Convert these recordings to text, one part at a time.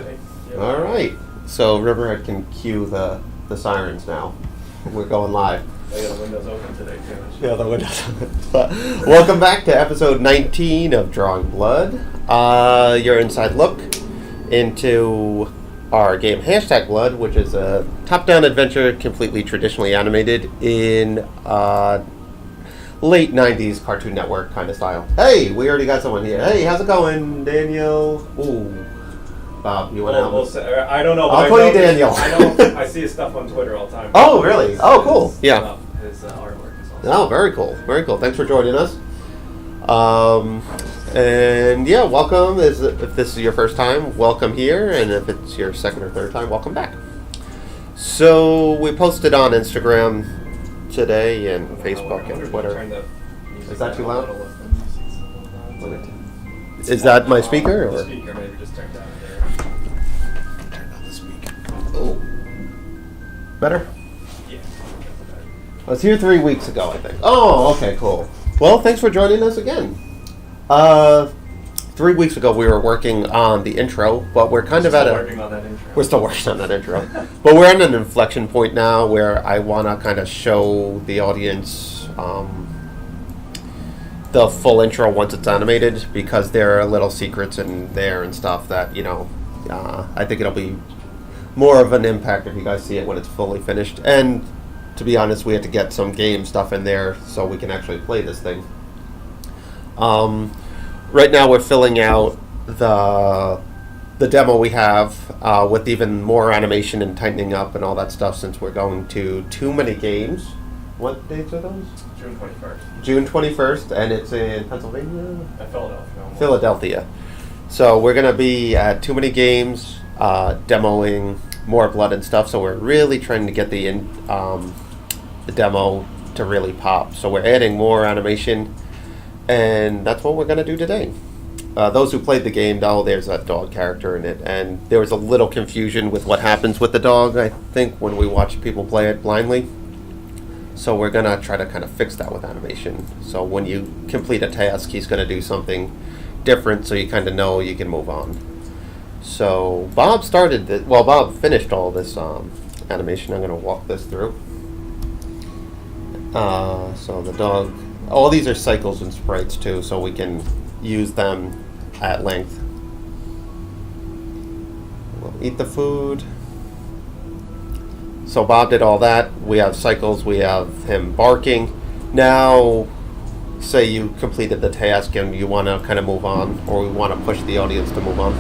Good? All right. So Riverhead can cue the sirens now. We're going live. Yeah, the window's open today, too. Yeah, the window's open. Welcome back to episode 19 of Drawing Blood. Your inside look into our game Hashtag Blood, which is a top-down adventure completely traditionally animated in late 90s Cartoon Network kind of style. Hey, we already got someone here. Hey, how's it going, Daniel? Ooh. Bob, you want to I don't know. I'll call you Daniel. I know. I see his stuff on Twitter all the time. Oh, really? Oh, cool. Yeah. His artwork is awesome. Oh, very cool. Very cool. Thanks for joining us. And yeah, welcome. If this is your first time, welcome here. And if it's your second or third time, welcome back. So we posted on Instagram today and Facebook and Twitter. Is that too loud? Is that my speaker? Or? The speaker maybe just turned down there. Turn down the speaker. Oh. Better? Yeah. I was here 3 weeks ago, I think. Oh, okay, cool. Well, thanks for joining us again. 3 weeks ago, we were working on the intro, but we're kind of at a... We're still working on that intro. But we're at an inflection point now where I want to kind of show the audience the full intro once it's animated, because there are little secrets in there and stuff that, you know, I think it'll be more of an impact if you guys see it when it's fully finished. And to be honest, we had to get some game stuff in there so we can actually play this thing. Right now we're filling out the demo we have with even more animation and tightening up and all that stuff, since we're going to too many games. What dates are those? June 21st. June 21st, and it's in Pennsylvania? Philadelphia. Philadelphia. So we're going to be at too many games, demoing more blood and stuff, so we're really trying to get the demo to really pop. So we're adding more animation, and that's what we're going to do today. Those who played the game know there's a dog character in it, and there was a little confusion with what happens with the dog, I think, when we watch people play it blindly. So we're going to try to kind of fix that with animation. So when you complete a task, he's going to do something different, so you kind of know you can move on. So Bob Bob finished all this animation. I'm going to walk this through. So the dog, all these are cycles and sprites too, so we can use them at length. We'll eat the food. So Bob did all that. We have cycles, we have him barking. Now, say you completed the task and you want to kind of move on, or we want to push the audience to move on.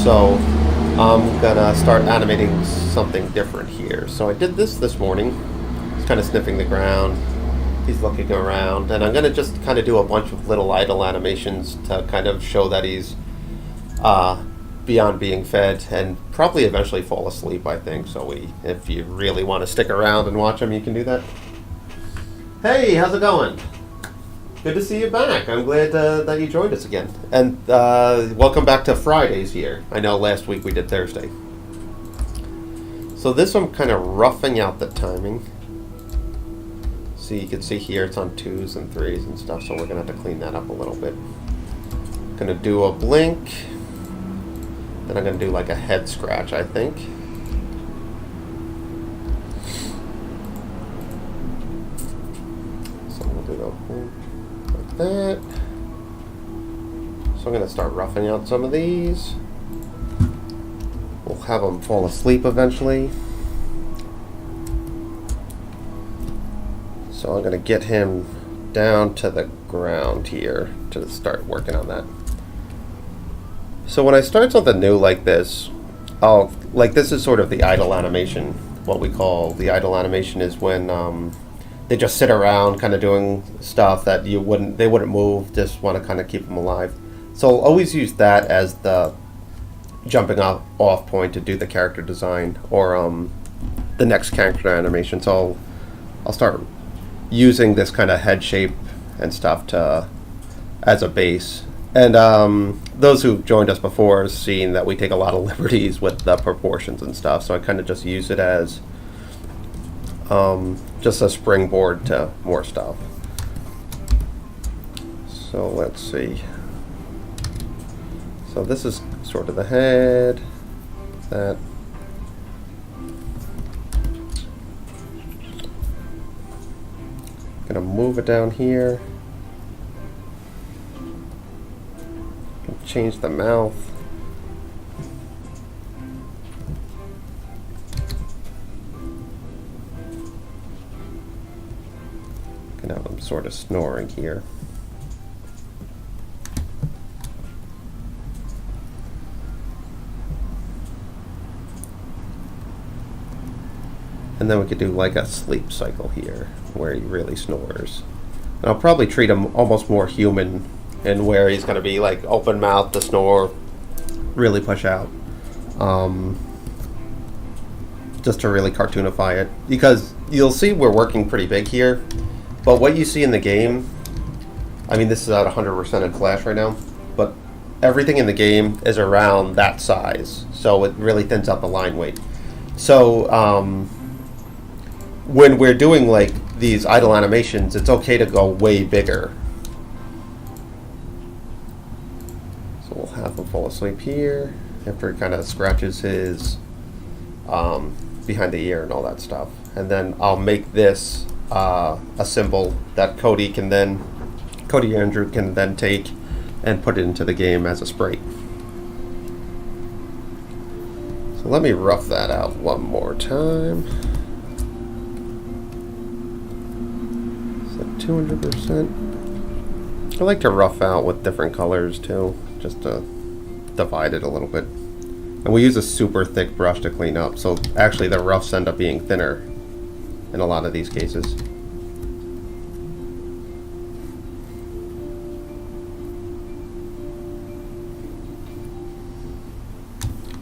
So I'm going to start animating something different here. So I did this morning. He's kind of sniffing the ground. He's looking around. And I'm going to just kind of do a bunch of little idle animations to kind of show that he's beyond being fed, and probably eventually fall asleep, I think. So if you really want to stick around and watch him, you can do that. Hey, how's it going? Good to see you back. I'm glad that you joined us again. And welcome back to Fridays here. I know last week we did Thursday. So this I'm kind of roughing out the timing. So you can see here it's on 2s and 3s and stuff, so we're going to have to clean that up a little bit. Going to do a blink. Then I'm going to do like a head scratch, I think. So we'll do like that. So I'm going to start roughing out some of these. We'll have them fall asleep eventually. So I'm going to get him down to the ground here to start working on that. So when I start something new like this, this is sort of the idle animation. What we call the idle animation is when they just sit around kind of doing stuff that they wouldn't move, just want to kind of keep them alive. So I'll always use that as the jumping off point to do the character design or the next character animation. So I'll start using this kind of head shape and stuff as a base. And those who joined us before have seen that we take a lot of liberties with the proportions and stuff, so I kind of just use it as just a springboard to more stuff. So let's see. So this is sort of the head, that. Gonna move it down here. Change the mouth. Can have them sort of snoring here. And then we could do like a sleep cycle here, where he really snores. And I'll probably treat him almost more human, and where he's going to be like open mouth to snore, really push out. Just to really cartoonify it. Because you'll see we're working pretty big here, but what you see in the game, I mean, this is at 100% in Flash right now, but everything in the game is around that size, so it really thins out the line weight. So, when we're doing like these idle animations, it's okay to go way bigger. So we'll have him fall asleep here after he kind of scratches his behind the ear and all that stuff. And then I'll make this a symbol that Cody Andrew can then take and put it into the game as a sprite. So let me rough that out one more time. 200%. I like to rough out with different colors too, just to divide it a little bit. And we use a super thick brush to clean up, so actually the roughs end up being thinner in a lot of these cases.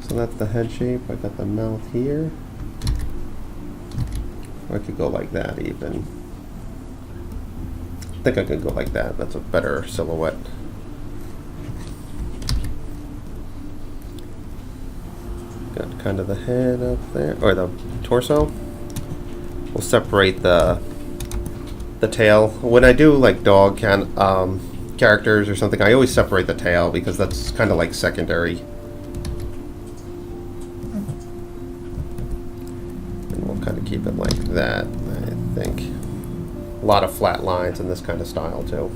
So that's the head shape. I got the mouth here. Or I could go like that even. I think I could go like that. That's a better silhouette. Got kind of the head up there, or the torso. We'll separate the tail. When I do like dog characters or something, I always separate the tail because that's kind of like secondary. And we'll kind of keep it like that, I think. A lot of flat lines in this kind of style too.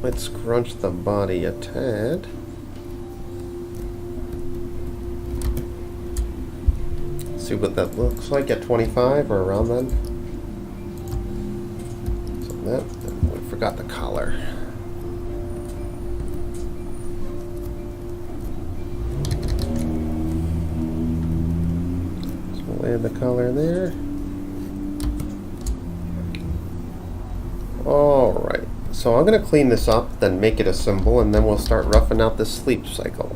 Let's scrunch the body a tad. See what that looks like at 25 or around then. So that, we forgot the collar. Add the color there. Alright, so I'm going to clean this up, then make it a symbol, and then we'll start roughing out this sleep cycle.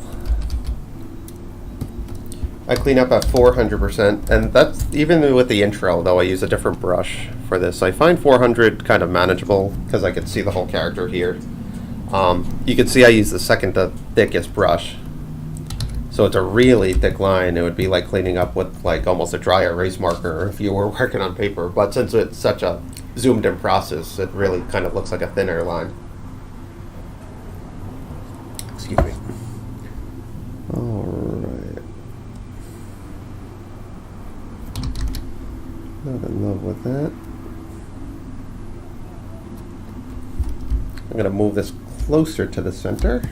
I clean up at 400%, and that's even with the intro, though I use a different brush for this. I find 400 kind of manageable, because I could see the whole character here. You can see I use the second to thickest brush. So it's a really thick line. It would be like cleaning up with like almost a dry erase marker if you were working on paper. But since it's such a zoomed in process, it really kind of looks like a thinner line. Excuse me. Alright. Not in love with that. I'm going to move this closer to the center.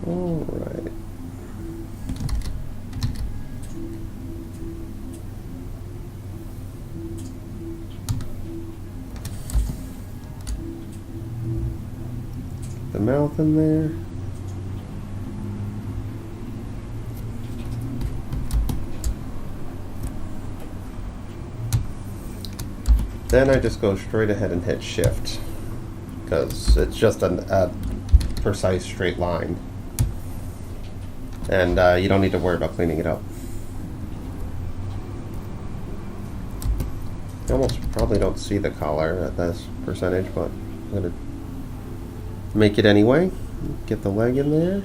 Alright. The mouth in there. Then I just go straight ahead and hit shift because it's just a precise straight line. And you don't need to worry about cleaning it up. You almost probably don't see the color at this percentage, but I'm going to make it anyway. Get the leg in there.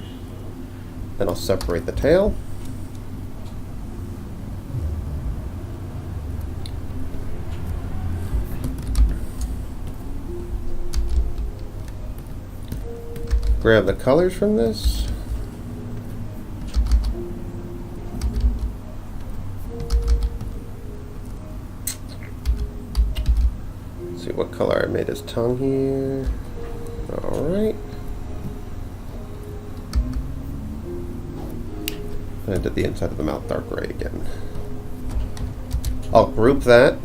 Then I'll separate the tail. grab the colors from this. See what color I made his tongue here. Alright. I did the inside of the mouth dark gray again. I'll group that.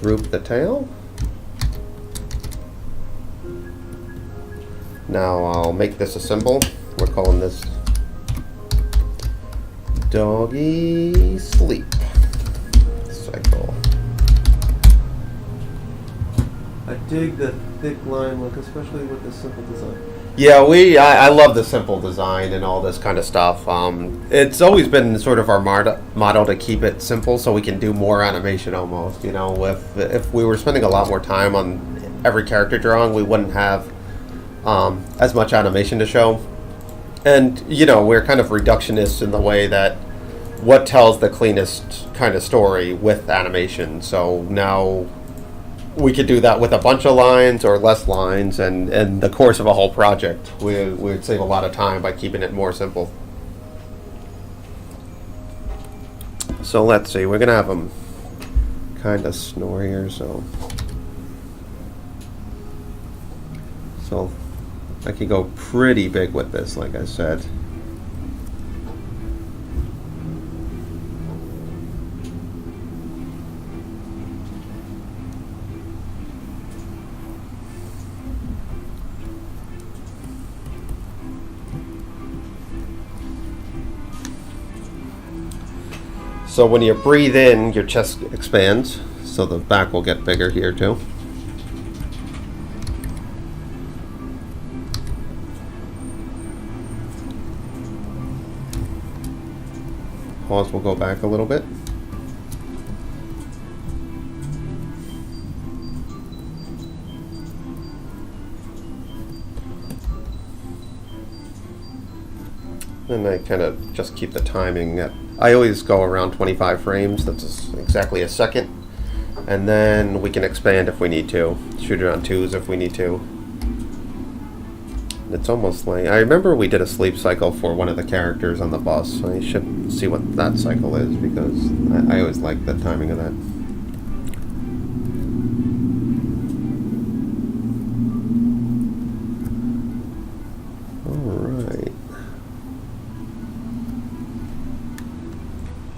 Group the tail. Now I'll make this a symbol. We're calling this doggy sleep cycle. I dig the thick line look, especially with the simple design. Yeah, I love the simple design and all this kind of stuff. It's always been sort of our motto to keep it simple so we can do more animation almost. You know, if we were spending a lot more time on every character drawing, we wouldn't have as much animation to show. And, you know, we're kind of reductionists in the way that what tells the cleanest kind of story with animation. So now we could do that with a bunch of lines or less lines, and in the course of a whole project, we would save a lot of time by keeping it more simple. So let's see, we're gonna have them kind of snore here, so I can go pretty big with this, like I said. So when you breathe in, your chest expands, so the back will get bigger here too. Paws will go back a little bit. And I kind of just keep the timing at, I always go around 25 frames, that's exactly a second. And then we can expand if we need to, shoot it on 2s if we need to. It's almost like, I remember we did a sleep cycle for one of the characters on the bus. I should see what that cycle is because I always like the timing of that. Alright.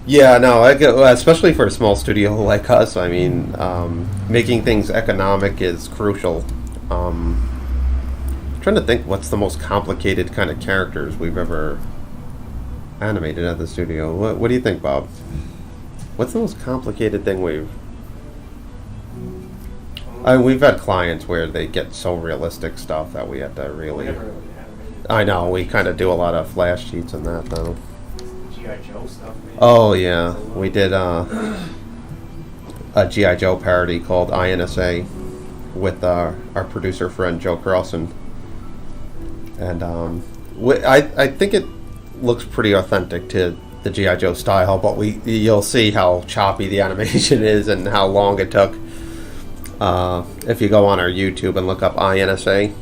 Yeah, no, especially for a small studio like us, I mean, making things economic is crucial. Trying to think what's the most complicated kind of characters we've ever animated at the studio. What do you think, Bob? What's the most complicated thing we've... I mean, we've had clients where they get so realistic stuff that we have to really... I know, we kind of do a lot of flash sheets and that, though. G.I. Joe stuff, maybe? Oh, yeah. We did a G.I. Joe parody called INSA with our producer friend Joe Carlson. And I think it looks pretty authentic to the G.I. Joe style, but you'll see how choppy the animation is and how long it took. If you go on our YouTube and look up INSA,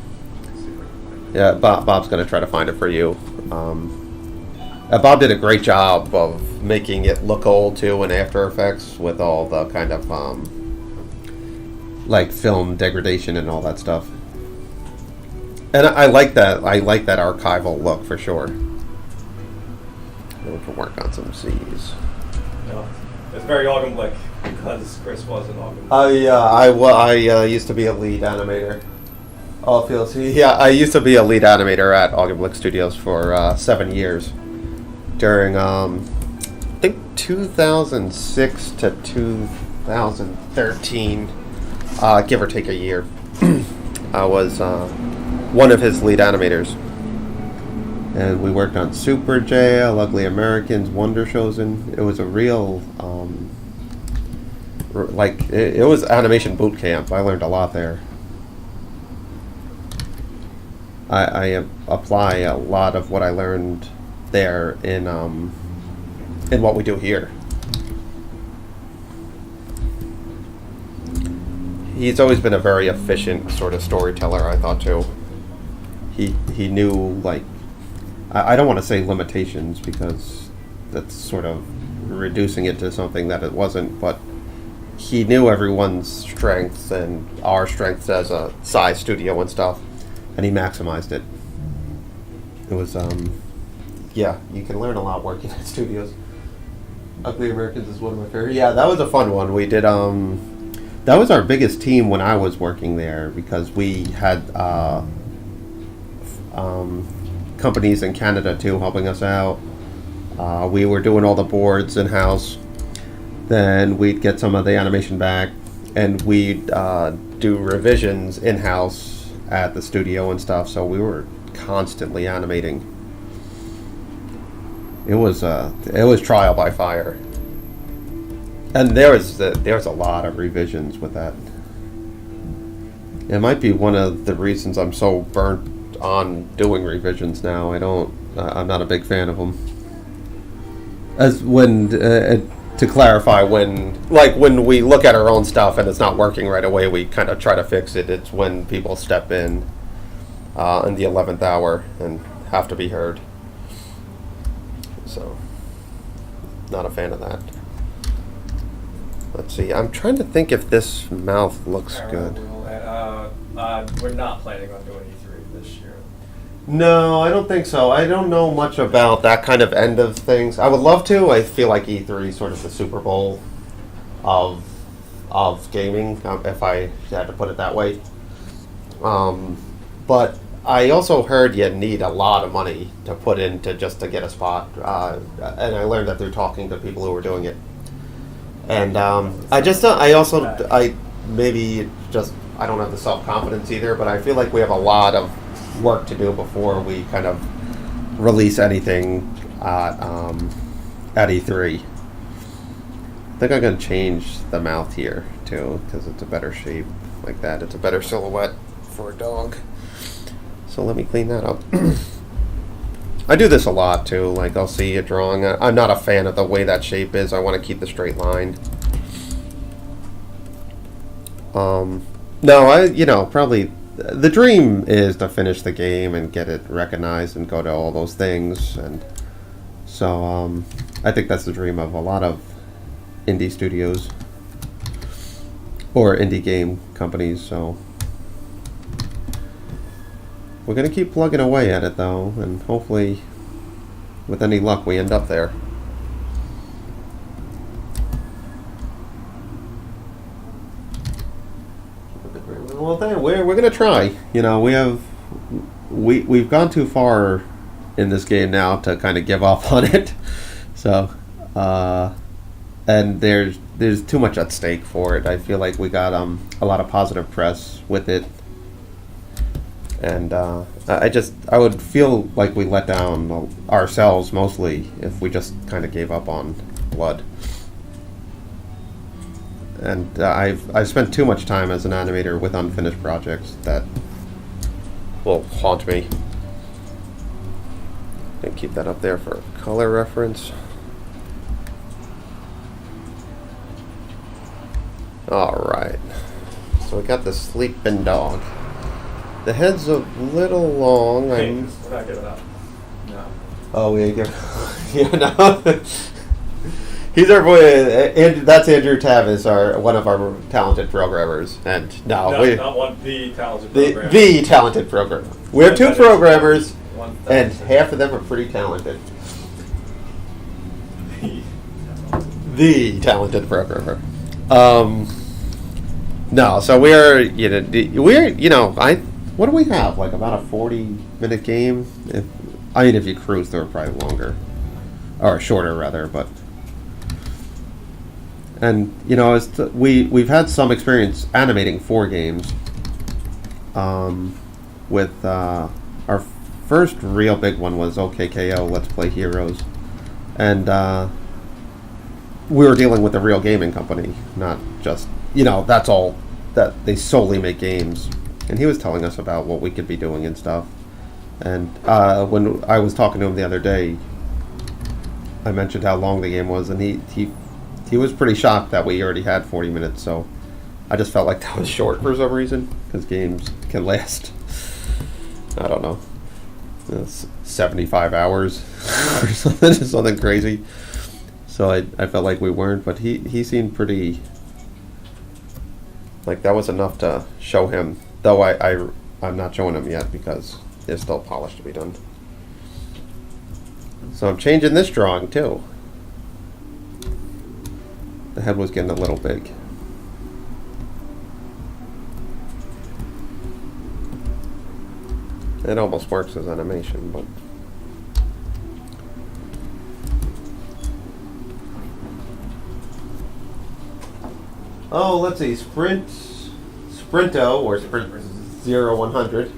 yeah, Bob's going to try to find it for you. Bob did a great job of making it look old too in After Effects with all the kind of like film degradation and all that stuff. And I like that. I like that archival look for sure. We can work on some C's. No, it's very Autumn-like because Chris was an Autumn. I used to be a lead animator. Oh, feels yeah. I used to be a lead animator at Autumn Studios for 7 years. During I think 2006 to 2013, give or take a year. I was one of his lead animators, and we worked on Super Jail, Ugly Americans, Wonder Shows, and it was a real it was animation boot camp. I learned a lot there. I apply a lot of what I learned there in what we do here. he's always been a very efficient sort of storyteller, I thought too. He knew, like, I don't want to say limitations because that's sort of reducing it to something that it wasn't, but he knew everyone's strengths and our strengths as a size studio and stuff, and he maximized it. It was, yeah, you can learn a lot working at studios. Ugly Americans is one of my favorite. Yeah, that was a fun one. We did, that was our biggest team when I was working there because we had, companies in Canada too helping us out. We were doing all the boards in-house. Then we'd get some of the animation back, and we'd do revisions in-house at the studio and stuff, so we were constantly animating. It was trial by fire. And there's a lot of revisions with that. It might be one of the reasons I'm so burnt on doing revisions now. I'm not a big fan of them. As when to clarify, when we look at our own stuff and it's not working right away, we kind of try to fix it. It's when people step in the 11th hour and have to be heard. So, not a fan of that. Let's see. I'm trying to think if this mouth looks good. We're not planning on doing E3 this year. No, I don't think so. I don't know much about that kind of end of things. I would love to. I feel like E3 is sort of the Super Bowl of gaming, if I had to put it that way. But I also heard you need a lot of money to put into just to get a spot. And I learned that through talking to people who were doing it. And I don't have the self-confidence either, but I feel like we have a lot of work to do before we kind of release anything at E3. I think I'm going to change the mouth here too, because it's a better shape like that. It's a better silhouette for a dog. So let me clean that up. I do this a lot too, like I'll see a drawing. I'm not a fan of the way that shape is. I want to keep the straight line. No, probably the dream is to finish the game and get it recognized and go to all those things. And so I think that's the dream of a lot of indie studios or indie game companies. So we're going to keep plugging away at it though, and hopefully with any luck we end up there. Well, then we're going to try. You know, we've gone too far in this game now to kind of give up on it. So, and there's too much at stake for it. I feel like we got a lot of positive press with it, and I would feel like we let down ourselves mostly if we just kind of gave up on Blood. And I've spent too much time as an animator with unfinished projects that will haunt me. And keep that up there for color reference. Alright. So we got the sleeping dog. The head's a little long. We're not giving up. No. Oh, we ain't giving yeah, no. He's our boy. That's Andrew Tavis, one of our talented programmers. And not one, the talented programmer. The talented programmer. We have two programmers, and half of them are pretty talented. The talented programmer. No, so what do we have? Like about a 40-minute game? If you cruise through it, probably longer. Or shorter, rather, but... And, we've had some experience animating 4 games. With our first real big one was OKKO, Let's Play Heroes. And we were dealing with a real gaming company, not just, that's all, that they solely make games. And he was telling us about what we could be doing and stuff. And when I was talking to him the other day, I mentioned how long the game was, and he was pretty shocked that we already had 40 minutes. So I just felt like that was short for some reason, because games can last, I don't know, 75 hours or something crazy. So I felt like we weren't, but he seemed pretty, like that was enough to show him, though I'm not showing him yet because there's still polish to be done. So I'm changing this drawing too. The head was getting a little big. It almost works as animation, but oh, let's see, Sprinto or Sprint 0100.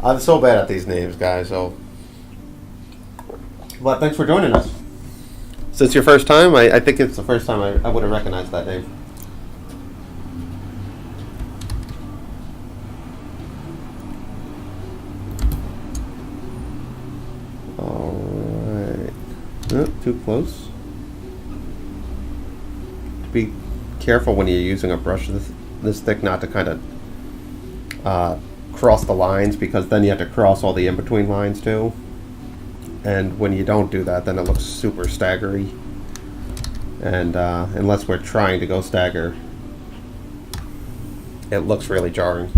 I'm so bad at these names, guys. So, but thanks for joining us. Since your first time, I think it's the first time I would have recognized that name. Alright. Oh, too close. Be careful when you're using a brush this thick not to kind of cross the lines, because then you have to cross all the in-between lines too. And when you don't do that, then it looks super staggery. And unless we're trying to go stagger, it looks really jarring.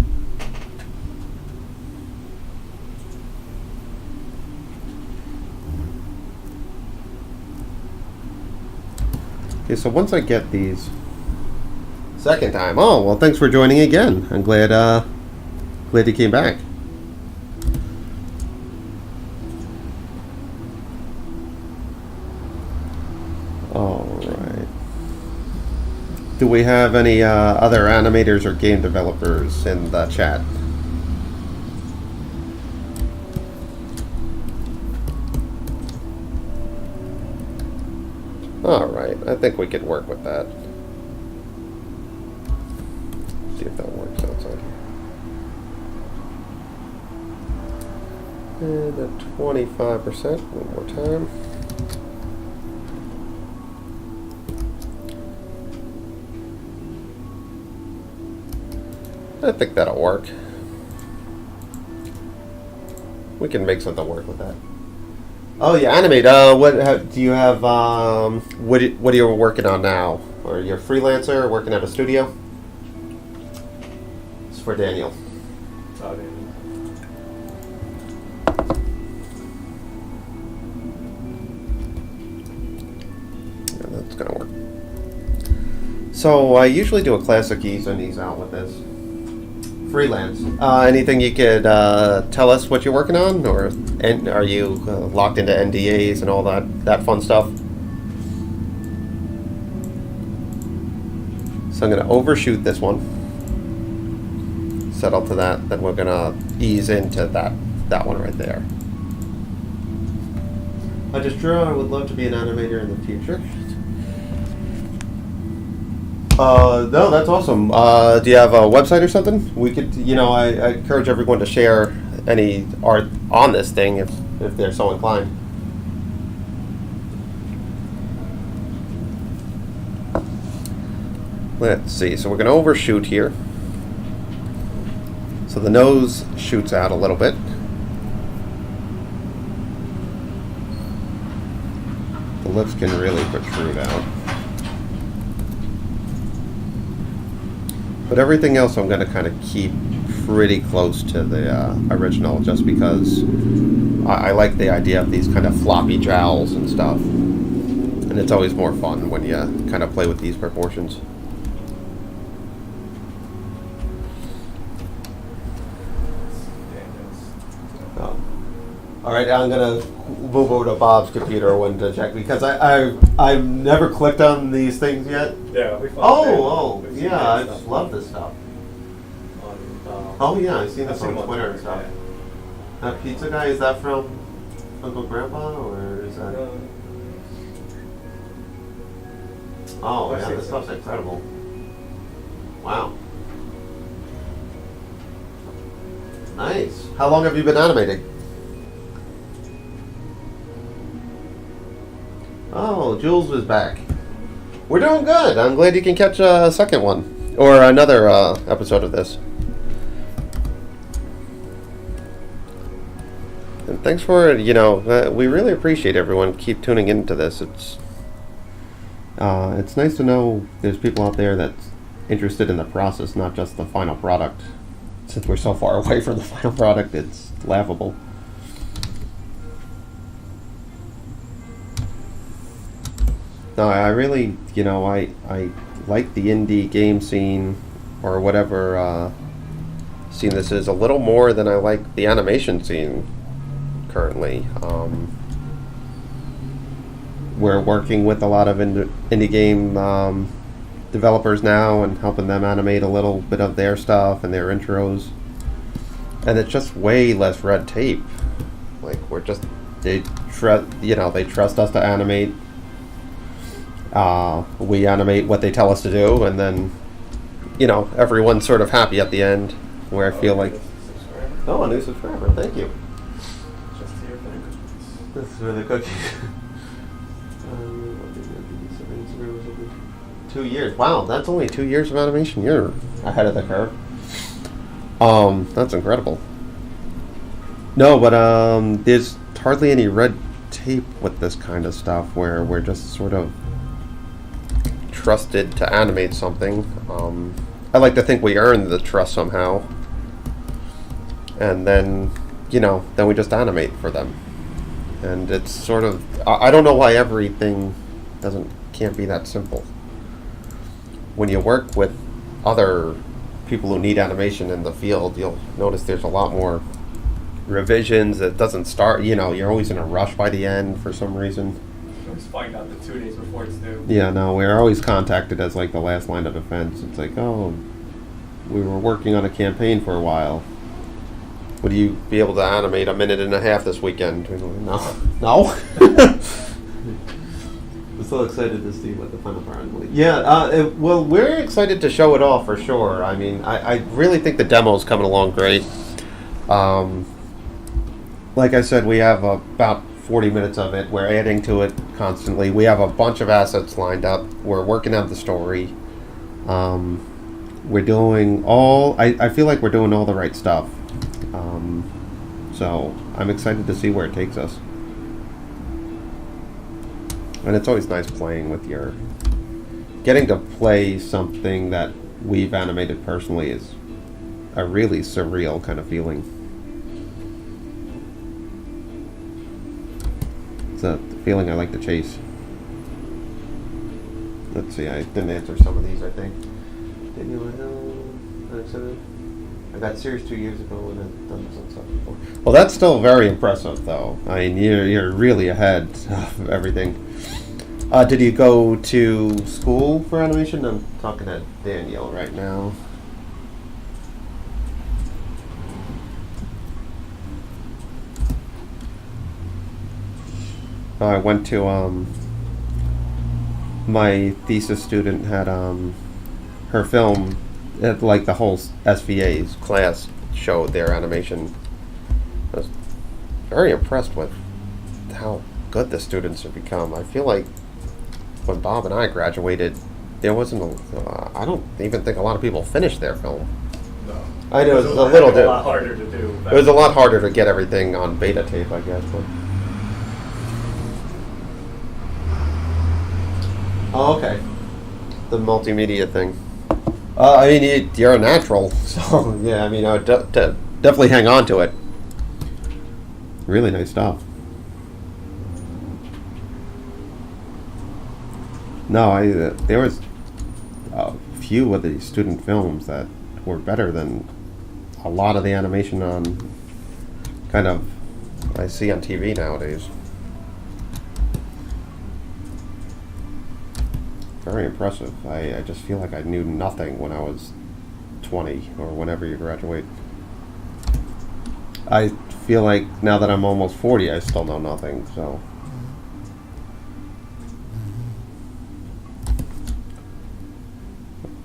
Okay, so once I get these, second time. Oh, well, thanks for joining again. I'm glad you came back. Alright. Do we have any other animators or game developers in the chat? Alright, I think we can work with that. See if that works outside here. And at 25%, one more time. I think that'll work. We can make something work with that. Oh yeah, Animate. Do you have? What are you working on now? Or you're a freelancer working at a studio? It's for Daniel. Oh, Daniel. Yeah, that's gonna work. So I usually do a classic ease and ease out with this. Freelance. Anything you could tell us what you're working on, or are you locked into NDAs and all that fun stuff? So I'm going to overshoot this one, settle to that, then we're going to ease into that one right there. I just drew. I would love to be an animator in the future. No, that's awesome. Do you have a website or something? We could, I encourage everyone to share any art on this thing if they're so inclined. Let's see. So we're going to overshoot here. So the nose shoots out a little bit. The lips can really protrude out. But everything else I'm going to kind of keep pretty close to the original, just because I like the idea of these kind of floppy jowls and stuff. And it's always more fun when you kind of play with these proportions. Oh. Alright, I'm going to move over to Bob's computer when to check, because I've never clicked on these things yet. Yeah, we Yeah, I just love this stuff. Oh yeah, I've seen this on Twitter and stuff. Yeah. That pizza guy, is that from Uncle Grandpa, or is that? Oh yeah, this stuff's incredible. Wow. Nice. How long have you been animating? Oh, Jules is back. We're doing good. I'm glad you can catch a second one. or another episode of this. And thanks for, we really appreciate everyone keep tuning into this. It's nice to know there's people out there that's interested in the process, not just the final product. Since we're so far away from the final product, it's laughable. No, I really, I like the indie game scene, or whatever scene this is, a little more than I like the animation scene currently. We're working with a lot of indie game developers now and helping them animate a little bit of their stuff and their intros. And it's just way less red tape. Like, they trust us to animate. We animate what they tell us to do, and then, everyone's sort of happy at the end, where I feel like... Oh, a new subscriber, thank you. Just here for the cookies. This is for the cookies. 2 years. Wow, that's only 2 years of animation. You're ahead of the curve. That's incredible. No, but there's hardly any red tape with this kind of stuff, where we're just sort of trusted to animate something. I like to think we earn the trust somehow, and then we just animate for them. And it's sort of, I don't know why everything can't be that simple. When you work with other people who need animation in the field, you'll notice there's a lot more revisions. It doesn't start, you're always in a rush by the end for some reason. You always find out the 2 days before it's due. Yeah, no, we're always contacted as like the last line of defense. It's like, oh, we were working on a campaign for a while. Would you be able to animate a minute and a half this weekend? No. No? I'm so excited to see what the final part will be. Yeah, well, we're excited to show it off for sure. I mean, I really think the demo's coming along great. Like I said, we have about 40 minutes of it. We're adding to it constantly. We have a bunch of assets lined up. We're working out the story. We're doing I feel like we're doing all the right stuff. So I'm excited to see where it takes us. And it's always nice playing with getting to play something that we've animated personally is a really surreal kind of feeling. It's a feeling I like to chase. Let's see, I didn't answer some of these, I think. I got serious 2 years ago and I've done some stuff before. Well, that's still very impressive, though. I mean, you're really ahead of everything. Did you go to school for animation? I'm talking to Daniel right now. I went to, my thesis student had, her film, like the whole SVA's class showed their animation. I was very impressed with how good the students have become. I feel like when Bob and I graduated, there wasn't I don't even think a lot of people finished their film. No. I know, It was a lot harder to do. It was a lot harder to get everything on beta tape, I guess. But. Oh, okay. The multimedia thing. I mean, you're a natural, so yeah. I mean, I would definitely hang on to it. Really nice stuff. No, there was a few of the student films that were better than a lot of the animation on kind of I see on TV nowadays. Very impressive. I just feel like I knew nothing when I was 20 or whenever you graduate. I feel like now that I'm almost 40, I still know nothing, so.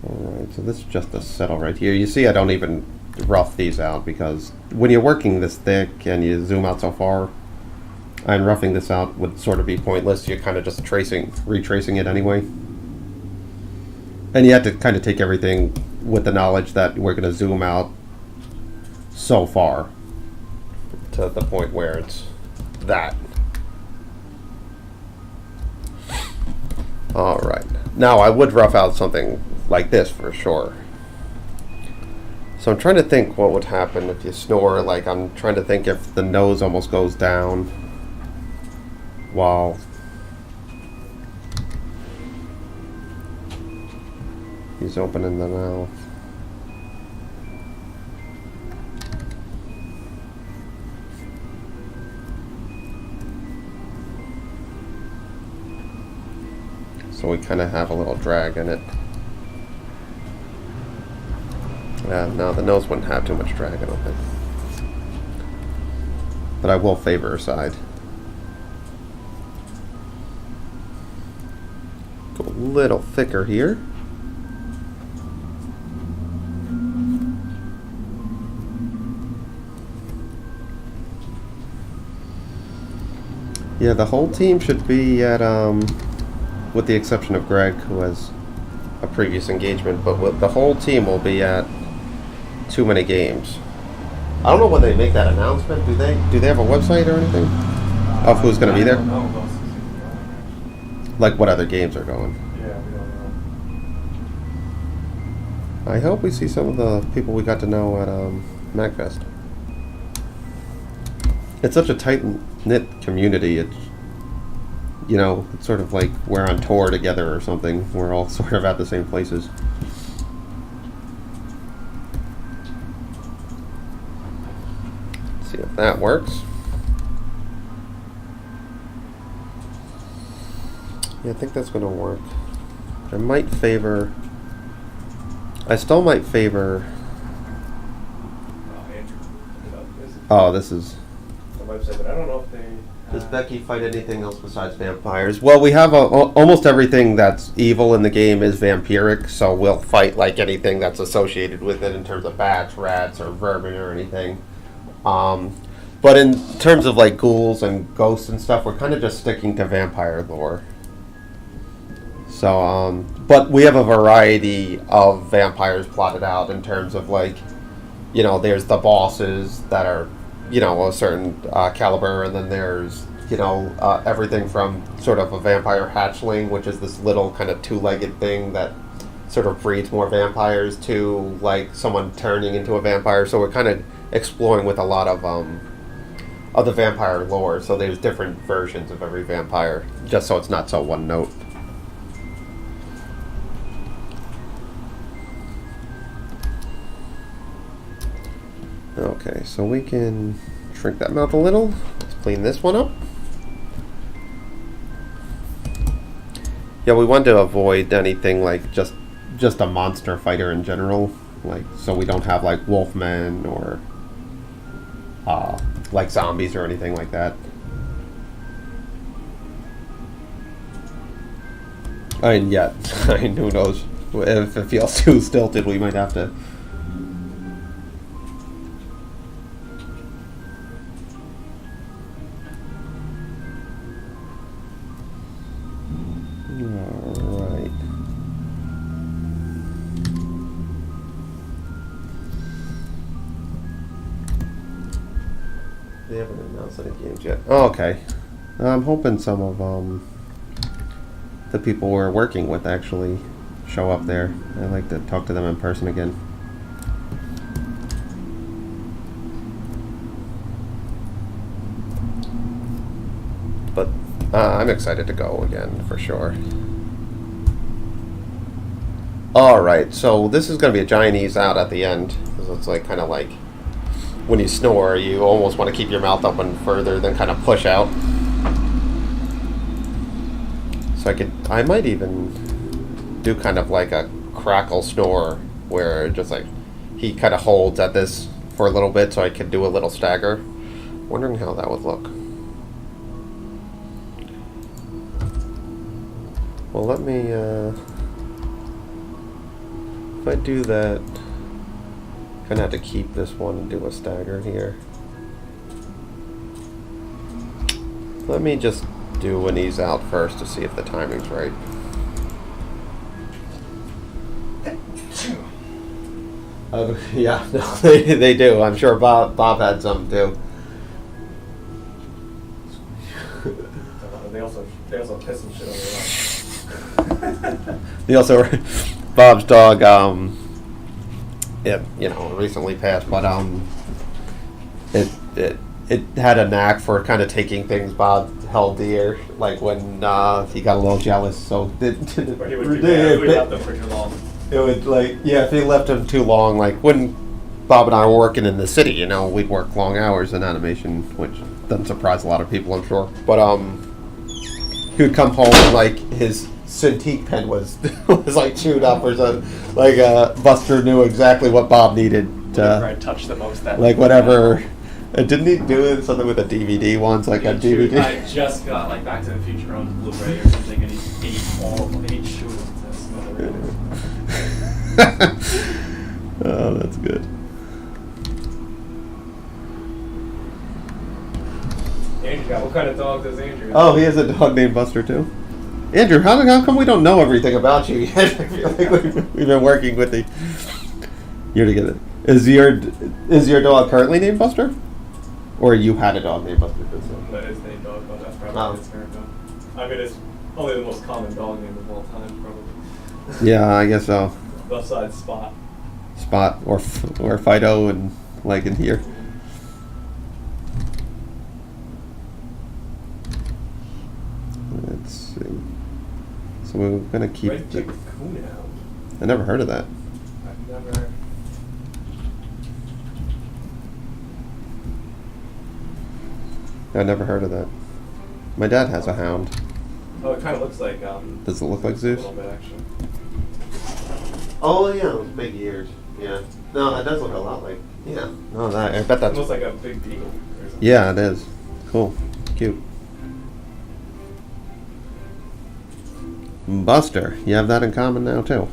Alright, so this is just a settle right here. You see I don't even rough these out because when you're working this thick and you zoom out so far, and roughing this out would sort of be pointless. You're kind of just retracing it anyway. And you have to kind of take everything with the knowledge that we're going to zoom out so far to the point where it's that. All right. Now, I would rough out something like this for sure. So I'm trying to think what would happen if you snore. Like, I'm trying to think if the nose almost goes down while he's opening the mouth. So we kind of have a little drag in it. No, the nose wouldn't have too much drag, I don't think. But I will favor her side. Go a little thicker here. Yeah, the whole team should be at, with the exception of Greg, who has a previous engagement, but with the whole team will be at Too Many Games. I don't know when they make that announcement. Do they have a website or anything of who's going to be there? I don't know. Like what other games are going? Yeah, we don't know. I hope we see some of the people we got to know at MagFest. It's such a tight-knit community. It's, you know, it's sort of like we're on tour together or something. We're all sort of at the same places. See if that works. Yeah, I think that's going to work. I still might favor. Andrew. Oh, this is. The website, but I don't know if they. Does Becky fight anything else besides vampires? Well, we have almost everything that's evil in the game is vampiric, so we'll fight like anything that's associated with it in terms of bats, rats, or vermin or anything. But in terms of like ghouls and ghosts and stuff, we're kind of just sticking to vampire lore. So, but we have a variety of vampires plotted out in terms of like, you know, there's the bosses that are, you know, a certain caliber, and then there's, you know, everything from sort of a vampire hatchling, which is this little kind of two-legged thing that sort of breeds more vampires, to like someone turning into a vampire. So we're kind of exploring with a lot of the vampire lore. So there's different versions of every vampire, just so it's not so one note. Okay, so we can shrink that mouth a little. Let's clean this one up. Yeah, we want to avoid anything like just a monster fighter in general, like so we don't have like wolfmen or like zombies or anything like that. I mean, yeah, I mean, who knows? If it feels too stilted, we might have to. They haven't announced any games yet. Oh, okay. I'm hoping some of the people we're working with actually show up there. I'd like to talk to them in person again. But I'm excited to go again for sure. Alright, so this is going to be a giant ease out at the end. Because it's like kind of like when you snore, you almost want to keep your mouth open further than kind of push out. So I might even do kind of like a crackle snore where just like he kind of holds at this for a little bit so I could do a little stagger. Wondering how that would look. Well, let me, if I do that, I'm gonna have to keep this one and do a stagger here. Let me just do an ease out first to see if the timing's right. Yeah, no, they do. I'm sure Bob had some too. They also piss and shit on their own. They also Bob's dog. It recently passed, but it had a knack for kind of taking things Bob held dear, like when he got a little jealous. So Or he would do that if we left them for too long. it would if he left him too long, like when Bob and I were working in the city, we'd work long hours in animation, which doesn't surprise a lot of people, I'm sure. But he would come home and like his Cintiq pen was like chewed up or something. Like Buster knew exactly what Bob needed. Whatever I touched the most. Like whatever. Didn't he do something with a DVD once, like a DVD? I just got like Back to the Future on Blu-ray or something, and he ate chewed them to smothered. Oh, that's good. Andrew, what kind of dog does Andrew have? Oh, he has a dog named Buster too. Andrew, how come we don't know everything about you yet? I feel like we've been working with the. You're together. Is your dog currently named Buster, or you had a dog named Buster? That is named dog, but that's probably his current dog. I mean, it's only the most common dog name of all time, probably. Yeah, I guess so. Besides Spot. Spot or Fido and like in here. Let's see. So we're gonna keep. Red-tipped coonhound. I never heard of that. I've never. I never heard of that. My dad has a hound. Oh, it kind of looks like. Does it look like a Zeus? little bit, actually. Oh yeah, those big ears. Yeah. No, that does look a lot like. Yeah. No, that I bet that's. Almost like a big beagle or something. Yeah, it is. Cool. Cute. Buster, you have that in common now too.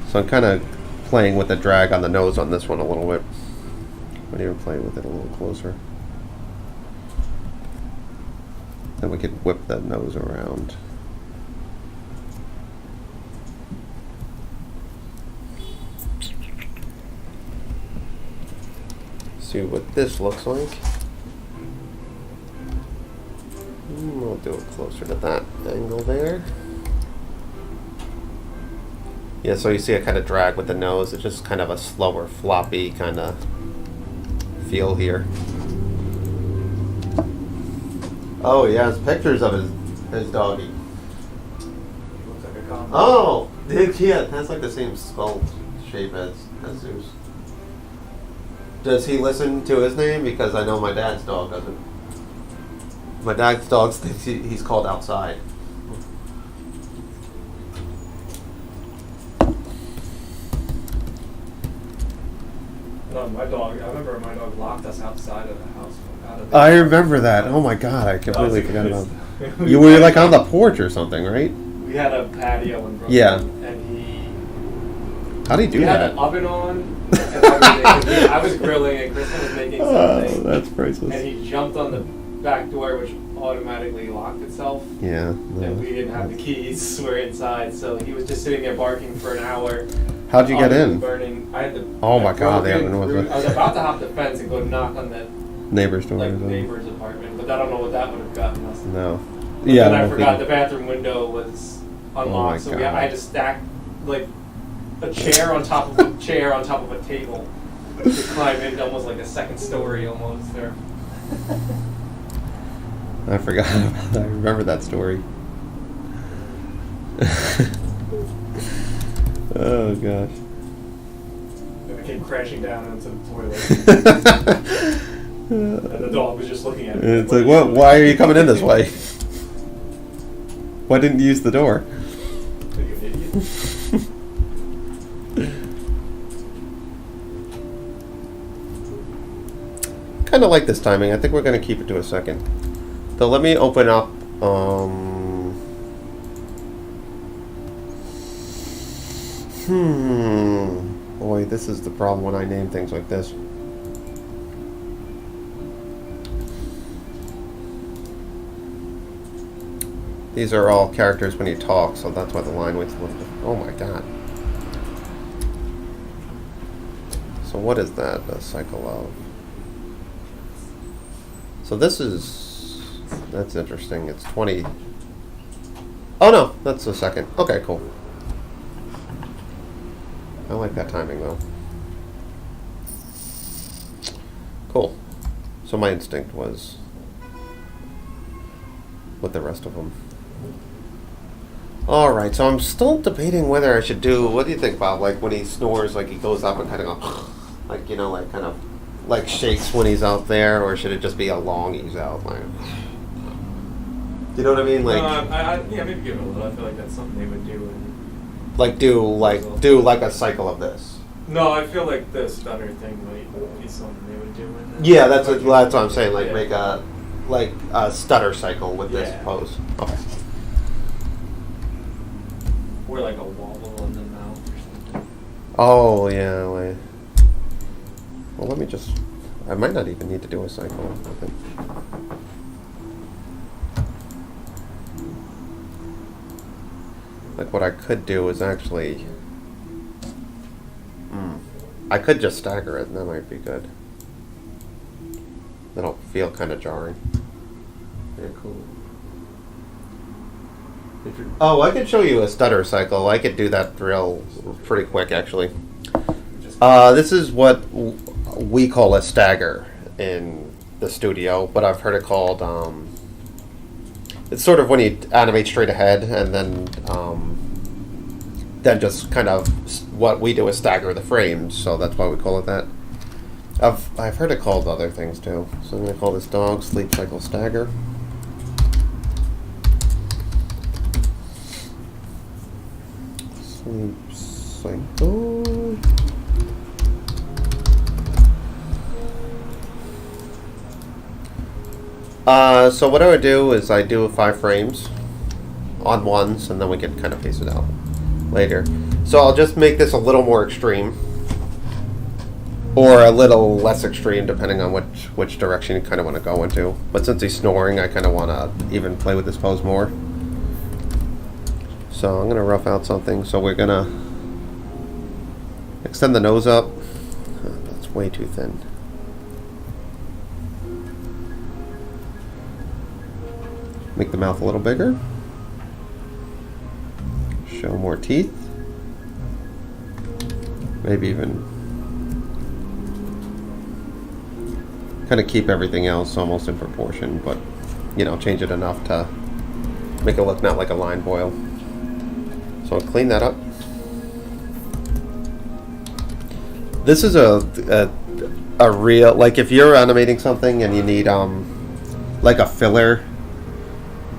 So I'm kind of playing with the drag on the nose on this one a little bit. But even playing with it a little closer. Then we could whip that nose around. See what this looks like. We'll do it closer to that angle there. Yeah, so you see a kind of drag with the nose. It's just kind of a slower, floppy kind of feel here. Oh, he has pictures of his doggy. Looks like a common. Oh, yeah, that's like the same skull shape as Zeus. Does he listen to his name? Because I know my dad's dog doesn't. My dad's dog thinks he's called outside. No, my dog. I remember my dog locked us outside of the house. I remember that. Oh my god, I completely forgot about that. You were like on the porch or something, right? We had a patio in Brooklyn. Yeah. And How do you do we that? had an oven on. And I was grilling and Kristen was making something. Oh, that's priceless. And he jumped on the back door, which automatically locked itself. Yeah. No. And we didn't have the keys. We're inside, so he was just sitting there barking for an hour. How'd you get in? Burning. I had to. Oh my god, the oven was. I was about to hop the fence and go knock on the neighbor's door. like neighbor's apartment, but I don't know what that would have gotten us. No. But Yeah. then I forgot the bathroom window was unlocked, so God. I had to stack like a chair on top of a chair on top of a table to climb in, almost like a second story almost there. I forgot about that. I remember that story. Oh gosh. And we came crashing down into the toilet. And the dog was just looking at me. It's like, what? Why are you coming in this way? Why didn't you use the door? Are you an idiot? Kind of like this timing. I think we're going to keep it to a second. So let me open up. Boy, this is the problem when I name things like this. These are all characters when you talk, so that's why the line weight's lifted. Oh my god. So what is that a cycle of? So this is... That's interesting. It's 20... Oh no, that's the second. Okay, cool. I like that timing though. Cool. So my instinct was with the rest of them. Alright, so I'm still debating whether I should do... What do you think, Bob? Like when he snores, like he goes up and kind of go... Like, you know, like kind of... Like shakes when he's out there, or should it just be a long ease out? Like... You know what I mean? Like, yeah, maybe give it a little. I feel like that's something they would do. Do like a cycle of this. No, I feel like the stutter thing might be something they would do. Yeah, that's what I'm saying. Like make a stutter cycle with this pose. Okay. Or like a wobble on the mouth or something. Oh yeah. Wait. Well, let me just. I might not even need to do a cycle. I think. Like what I could do is actually, I could just stagger it, and that might be good. That'll feel kind of jarring. Yeah, cool. Oh, I could show you a stutter cycle. I could do that drill pretty quick, actually. This is what we call a stagger in the studio, but I've heard it called, it's sort of when you animate straight ahead, and then just kind of what we do is stagger the frames, so that's why we call it that. I've heard it called other things too, so I'm going to call this dog sleep cycle stagger. Sleep cycle. So what I would do is I do 5 frames on ones, and then we can kind of pace it out later. So I'll just make this a little more extreme, or a little less extreme, depending on which direction you kind of want to go into. But since he's snoring, I kind of want to even play with this pose more. So I'm going to rough out something. So we're going to extend the nose up. Oh, that's way too thin. Make the mouth a little bigger. Show more teeth. Maybe even kind of keep everything else almost in proportion, but you know, change it enough to make it look not like a line boil. So I'll clean that up. This is a real, like if you're animating something and you need like a filler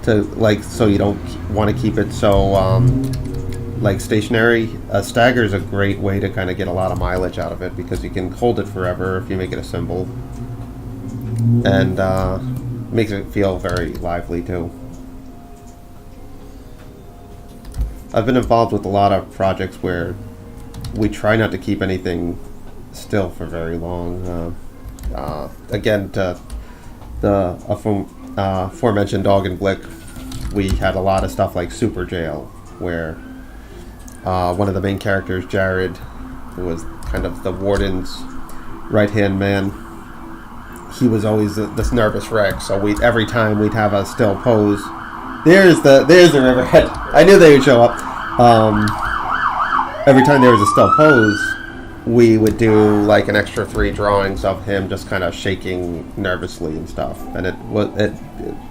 to, like, so you don't want to keep it so like stationary, a stagger is a great way to kind of get a lot of mileage out of it, because you can hold it forever if you make it a symbol, and makes it feel very lively too. I've been involved with a lot of projects where we try not to keep anything still for very long. Again, to the aforementioned Dog and Blick, we had a lot of stuff like Super Jail, where one of the main characters, Jared, who was kind of the warden's right-hand man, he was always this nervous wreck. So every time we'd have a still pose. There's the riverhead. I knew they would show up. Every time there was a still pose, we would do like an extra 3 drawings of him just kind of shaking nervously and stuff, and it was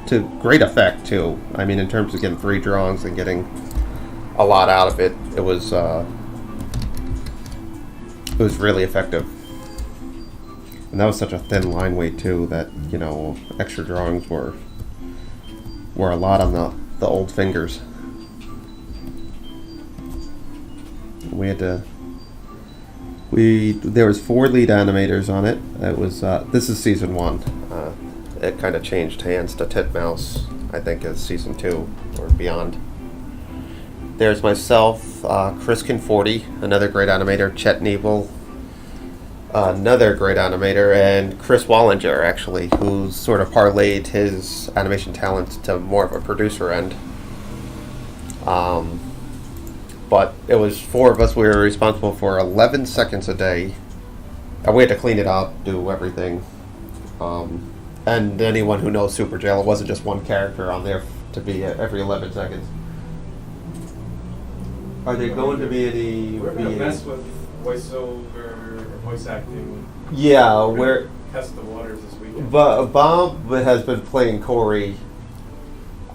to great effect too. I mean, in terms of getting 3 drawings and getting a lot out of it, it was really effective. And that was such a thin line weight too, that, you know, extra drawings were a lot on the old fingers. We had to. There was 4 lead animators on it. It was this is season 1. It kind of changed hands to Titmouse, I think, as season 2 or beyond. There's myself, Chris Conforti, another great animator, Chet Nebel, another great animator, and Chris Wallinger, actually, who's sort of parlayed his animation talent to more of a producer end. But it was 4 of us. We were responsible for 11 seconds a day. And we had to clean it up, do everything. And anyone who knows Super Jail, it wasn't just one character on there to be every 11 seconds. Are there going to be any... We're going to mess with voiceover or voice acting. Yeah, we're... Test the waters this weekend. Bob has been playing Corey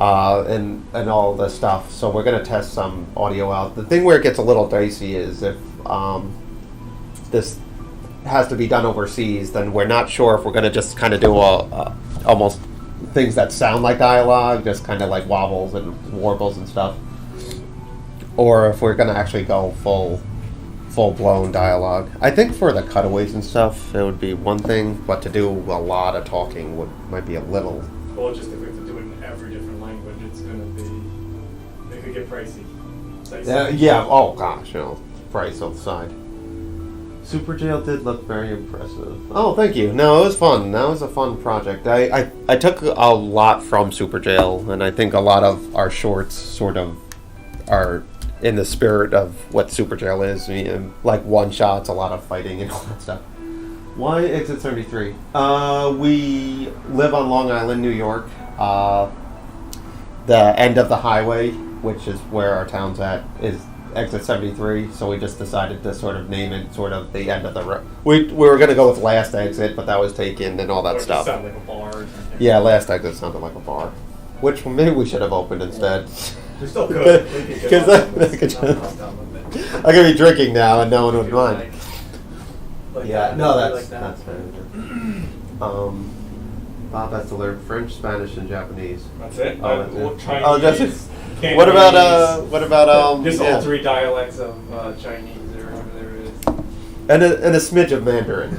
and all this stuff, so we're going to test some audio out. The thing where it gets a little dicey is if this has to be done overseas, then we're not sure if we're going to just kind of do almost things that sound like dialogue, just kind of like wobbles and warbles and stuff, or if we're going to actually go full-blown dialogue. I think for the cutaways and stuff, it would be one thing, but to do a lot of talking might be a little... Well, just if we have to do it in every different language, it's going to be... It could get pricey. Yeah, oh gosh, price on the side. Super Jail did look very impressive. Oh, thank you. No, it was fun. That was a fun project. I took a lot from Super Jail, and I think a lot of our shorts sort of are in the spirit of what Super Jail is. Like one-shots, a lot of fighting and all that stuff. Why Exit 73? We live on Long Island, New York. The end of the highway, which is where our town's at, is Exit 73, so we just decided to sort of name it sort of the end of the road. We were going to go with Last Exit, but that was taken and all that stuff. Sound like a bar or something. Yeah, Last Exit sounded like a bar, which maybe we should have opened instead. We still could. Because I could be drinking now and no one would mind. Yeah, no, that's fair. Bob has to learn French, Spanish, and Japanese. That's it. Chinese. What about just all 3 dialects of Chinese or whatever there is, and a smidge of Mandarin.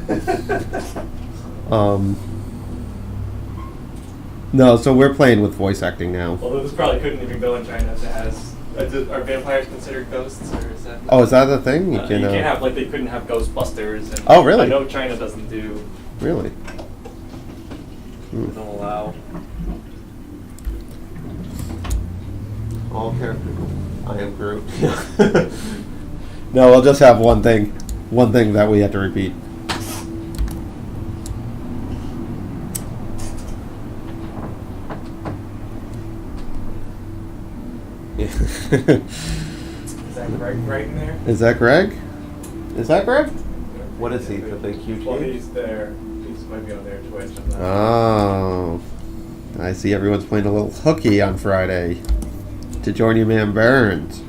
No, so we're playing with voice acting now. Although this probably couldn't even go in China if it has. Are vampires considered ghosts, or is that? Oh, is that the thing? You can't have they couldn't have Ghostbusters. And oh, really? I know China doesn't do. Really? They don't allow. All characters. I am Groot. No, we'll just have one thing that we have to repeat. Is that Greg right in there? Is that Greg? Is that Greg? What is he? The big huge Well, dude? he's there. He's might be on their Twitch. Oh. I see everyone's playing a little hooky on Friday to join your man Burns.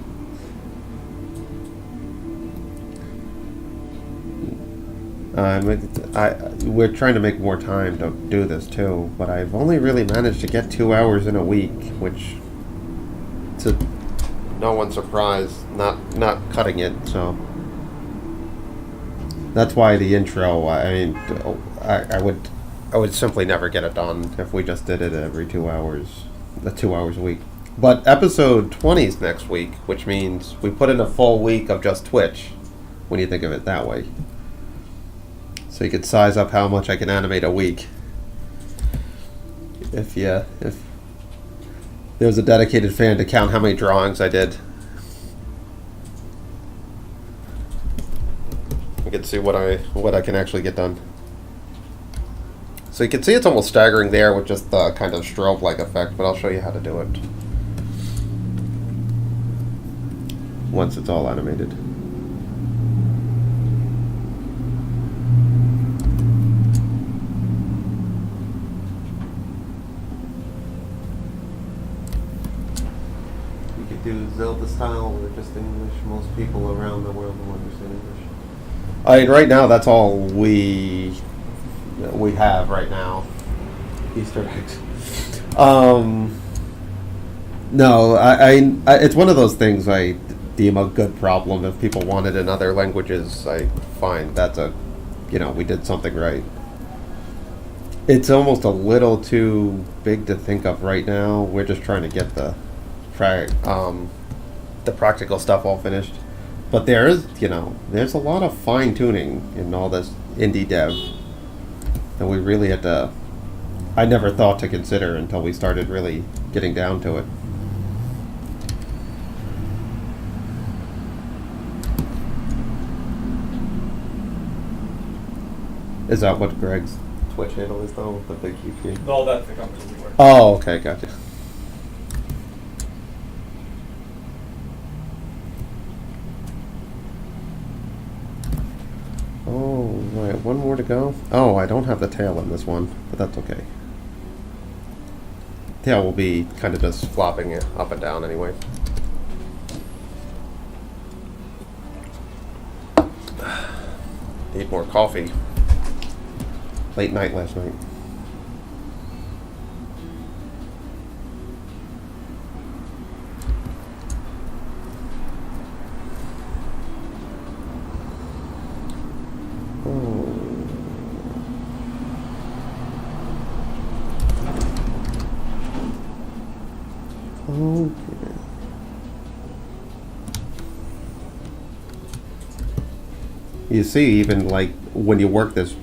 We're trying to make more time to do this too, but I've only really managed to get 2 hours in a week, which, to no one's surprise, not cutting it. So that's why the intro. I would simply never get it done if we just did it every 2 hours, 2 hours a week. But episode 20 is next week, which means we put in a full week of just Twitch, when you think of it that way. So you could size up how much I can animate a week. If there was a dedicated fan to count how many drawings I did. You can see what I can actually get done. So you can see it's almost staggering there with just the kind of strobe-like effect, but I'll show you how to do it once it's all animated. You could do Zelda style or just English. Most people around the world will understand English. I mean, right now that's all we have right now. Easter eggs. No, I it's one of those things I deem a good problem. If people want it in other languages, I find that's we did something right. It's almost a little too big to think of right now. We're just trying to get the practical stuff all finished. But there's a lot of fine tuning in all this indie dev that we really had to. I never thought to consider until we started really getting down to it. Is that what Greg's Twitch handle is, though? The big EP? No, that's the company we work. Oh, okay, gotcha. Oh, right, one more to go. Oh, I don't have the tail in this one, but that's okay. Tail will be kind of just flopping it up and down anyway. Need more coffee. Late night last night. Okay. You see, even like when you work this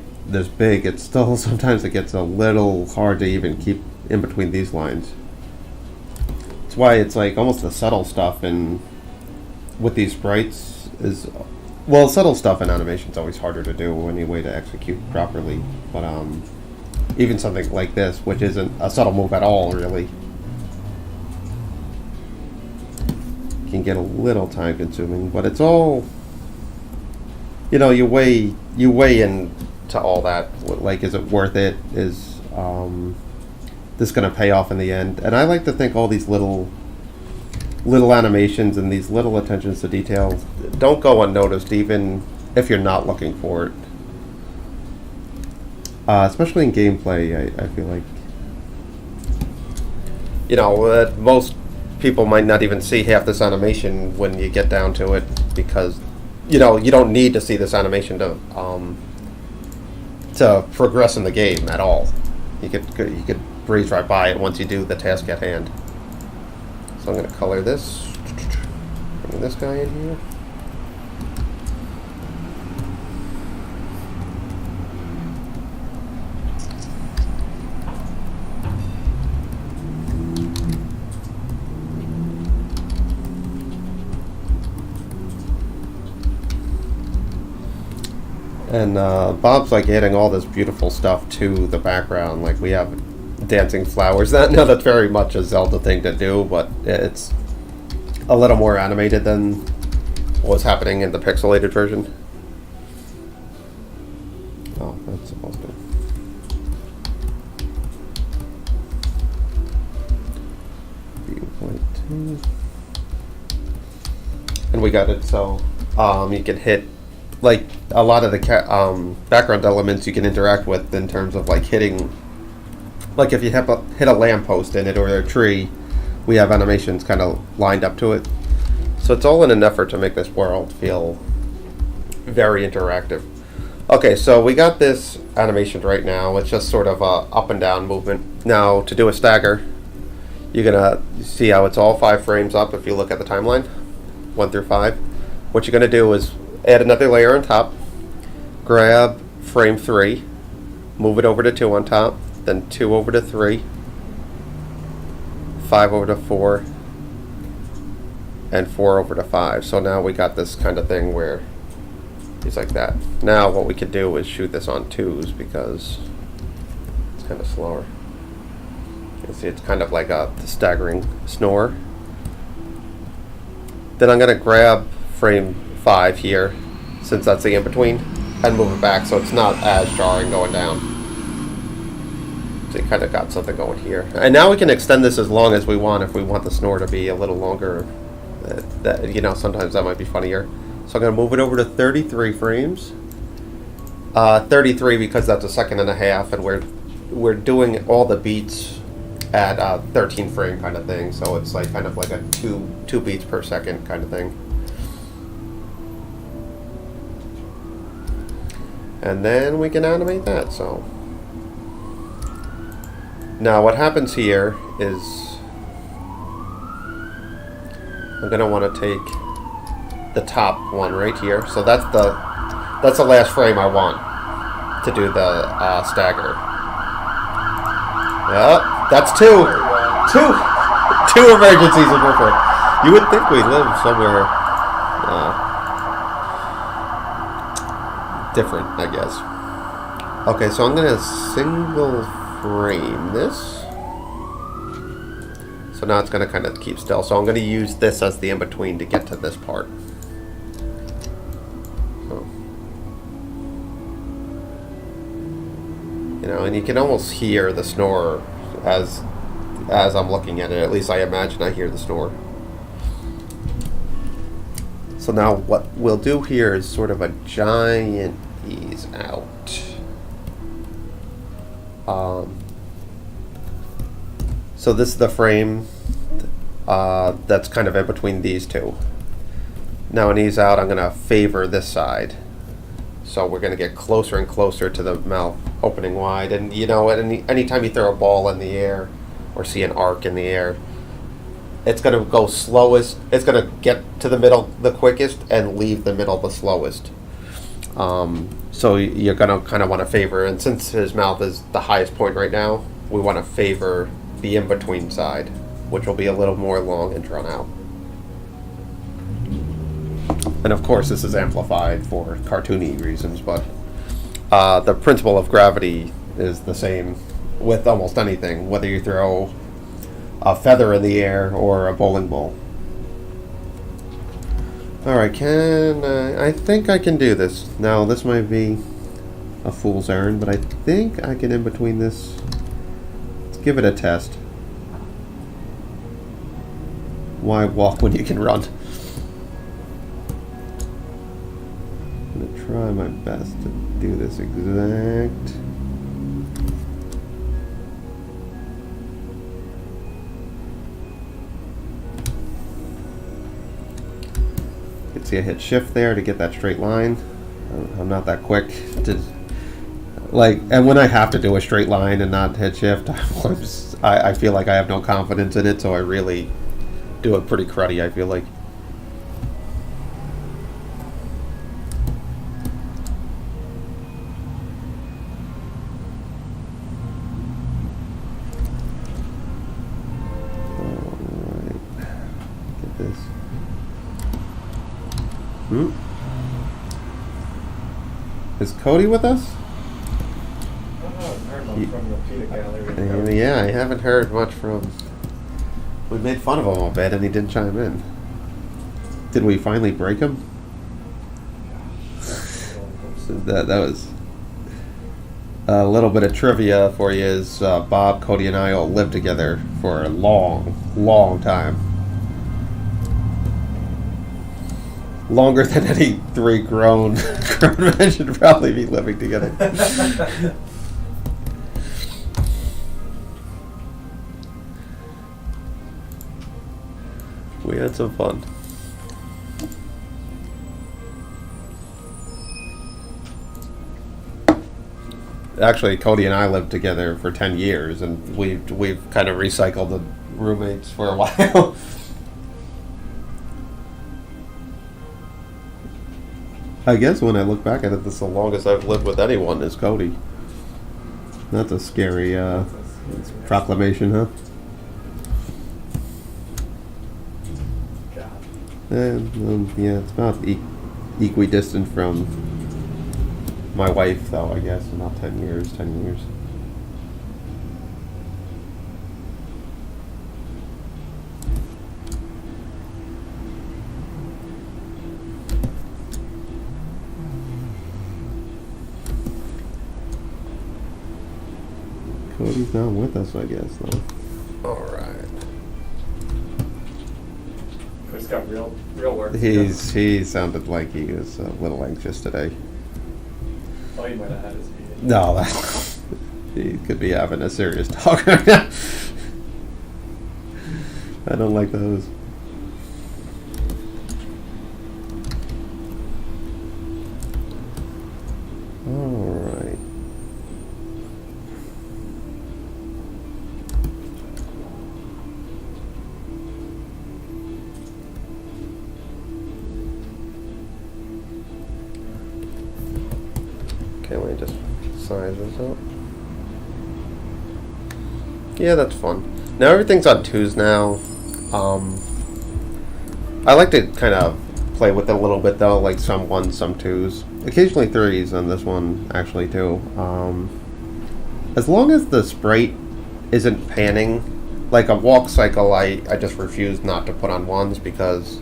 big, it's still sometimes it gets a little hard to even keep in between these lines. That's why it's like almost the subtle stuff and with these sprites is, well, subtle stuff in animation is always harder to do anyway to execute properly. But even something like this, which isn't a subtle move at all, really, can get a little time consuming. But it's all, you know, you weigh into all that. Like, is it worth it? Is this going to pay off in the end? And I like to think all these little animations and these little attentions to detail don't go unnoticed, even if you're not looking for it. Especially in gameplay, I feel like, you know, most people might not even see half this animation when you get down to it, because, you know, you don't need to see this animation to progress in the game at all. You could breeze right by it once you do the task at hand. So I'm going to color this. Bring this guy in here. And Bob's like adding all this beautiful stuff to the background. Like we have dancing flowers. Now that's very much a Zelda thing to do, but it's a little more animated than what's happening in the pixelated version. Oh, that's supposed to. Viewpoint 2. And we got it so you can hit, like, a lot of the background elements you can interact with in terms of like hitting. Like if you hit a lamppost in it or a tree, we have animations kind of lined up to it. So it's all in an effort to make this world feel very interactive. Okay, so we got this animation right now. It's just sort of a up and down movement. Now to do a stagger, you're gonna see how it's all 5 frames up if you look at the timeline, 1 through 5. What you're gonna do is add another layer on top, grab frame 3, move it over to 2 on top, then 2 over to 3, 5 over to 4, and 4 over to 5. So now we got this kind of thing where it's like that. Now what we could do is shoot this on 2s because it's kind of slower. You can see it's kind of like a staggering snore. Then I'm going to grab frame 5 here, since that's the in-between, and move it back so it's not as jarring going down. So you kind of got something going here. And now we can extend this as long as we want if we want the snore to be a little longer. You know, sometimes that might be funnier. So I'm going to move it over to 33 frames. 33 because that's a second and a half, and we're doing all the beats at 13 frame kind of thing. So it's like kind of like a two beats per second kind of thing. And then we can animate that. So now what happens here is I'm going to want to take the top one right here. So that's the last frame I want to do the stagger. Yep, that's 2 emergencies in Brooklyn. You would think we live somewhere different, I guess. Okay, so I'm gonna single frame this. So now it's gonna kind of keep still. So I'm gonna use this as the in-between to get to this part. So, you know, and you can almost hear the snore as I'm looking at it. At least I imagine I hear the snore. So now what we'll do here is sort of a giant ease out. So this is the frame that's kind of in between these two. Now an ease out, I'm going to favor this side. So we're going to get closer and closer to the mouth opening wide. And you know, anytime you throw a ball in the air or see an arc in the air, it's going to go slowest. It's going to get to the middle the quickest and leave the middle the slowest. So you're going to kind of want to favor, and since his mouth is the highest point right now, we want to favor the in-between side, which will be a little more long and drawn out. And of course this is amplified for cartoony reasons, but the principle of gravity is the same with almost anything, whether you throw a feather in the air or a bowling ball. Alright, I think I can do this. Now, this might be a fool's errand, but I think I can in between this. Let's give it a test. Why walk when you can run? I'm going to try my best to do this exact. See, I hit shift there to get that straight line. I'm not that quick to and when I have to do a straight line and not hit shift, I feel like I have no confidence in it, so I really do it pretty cruddy, I feel like. Alright. Get this. Is Cody with us? I haven't heard much from the peanut gallery. Yeah, I haven't heard much from. We made fun of him a bit and he didn't chime in. Did we finally break him? That was a little bit of trivia for you. Is Bob, Cody, and I all lived together for a long, long time. Longer than any three grown men should probably be living together. We had some fun. Actually, Cody and I lived together for 10 years, and we've kind of recycled the roommates for a while. I guess when I look back at it, that's the longest I've lived with anyone is Cody. That's a scary proclamation, huh? And yeah, it's about equidistant from my wife, though, I guess. About 10 years. Cody's not with us, I guess, though. Alright. Cody's got real work. He sounded like he was a little anxious today. Oh, he might have had his meeting. No, he could be having a serious talk right now. I don't like those. Alright. Okay, let me just size this up. Yeah, that's fun. Now everything's on twos now. I like to kind of play with it a little bit though, like some ones, some twos. occasionally 3s on this one, actually, too. As long as the sprite isn't panning, like a walk cycle, I just refuse not to put on 1s because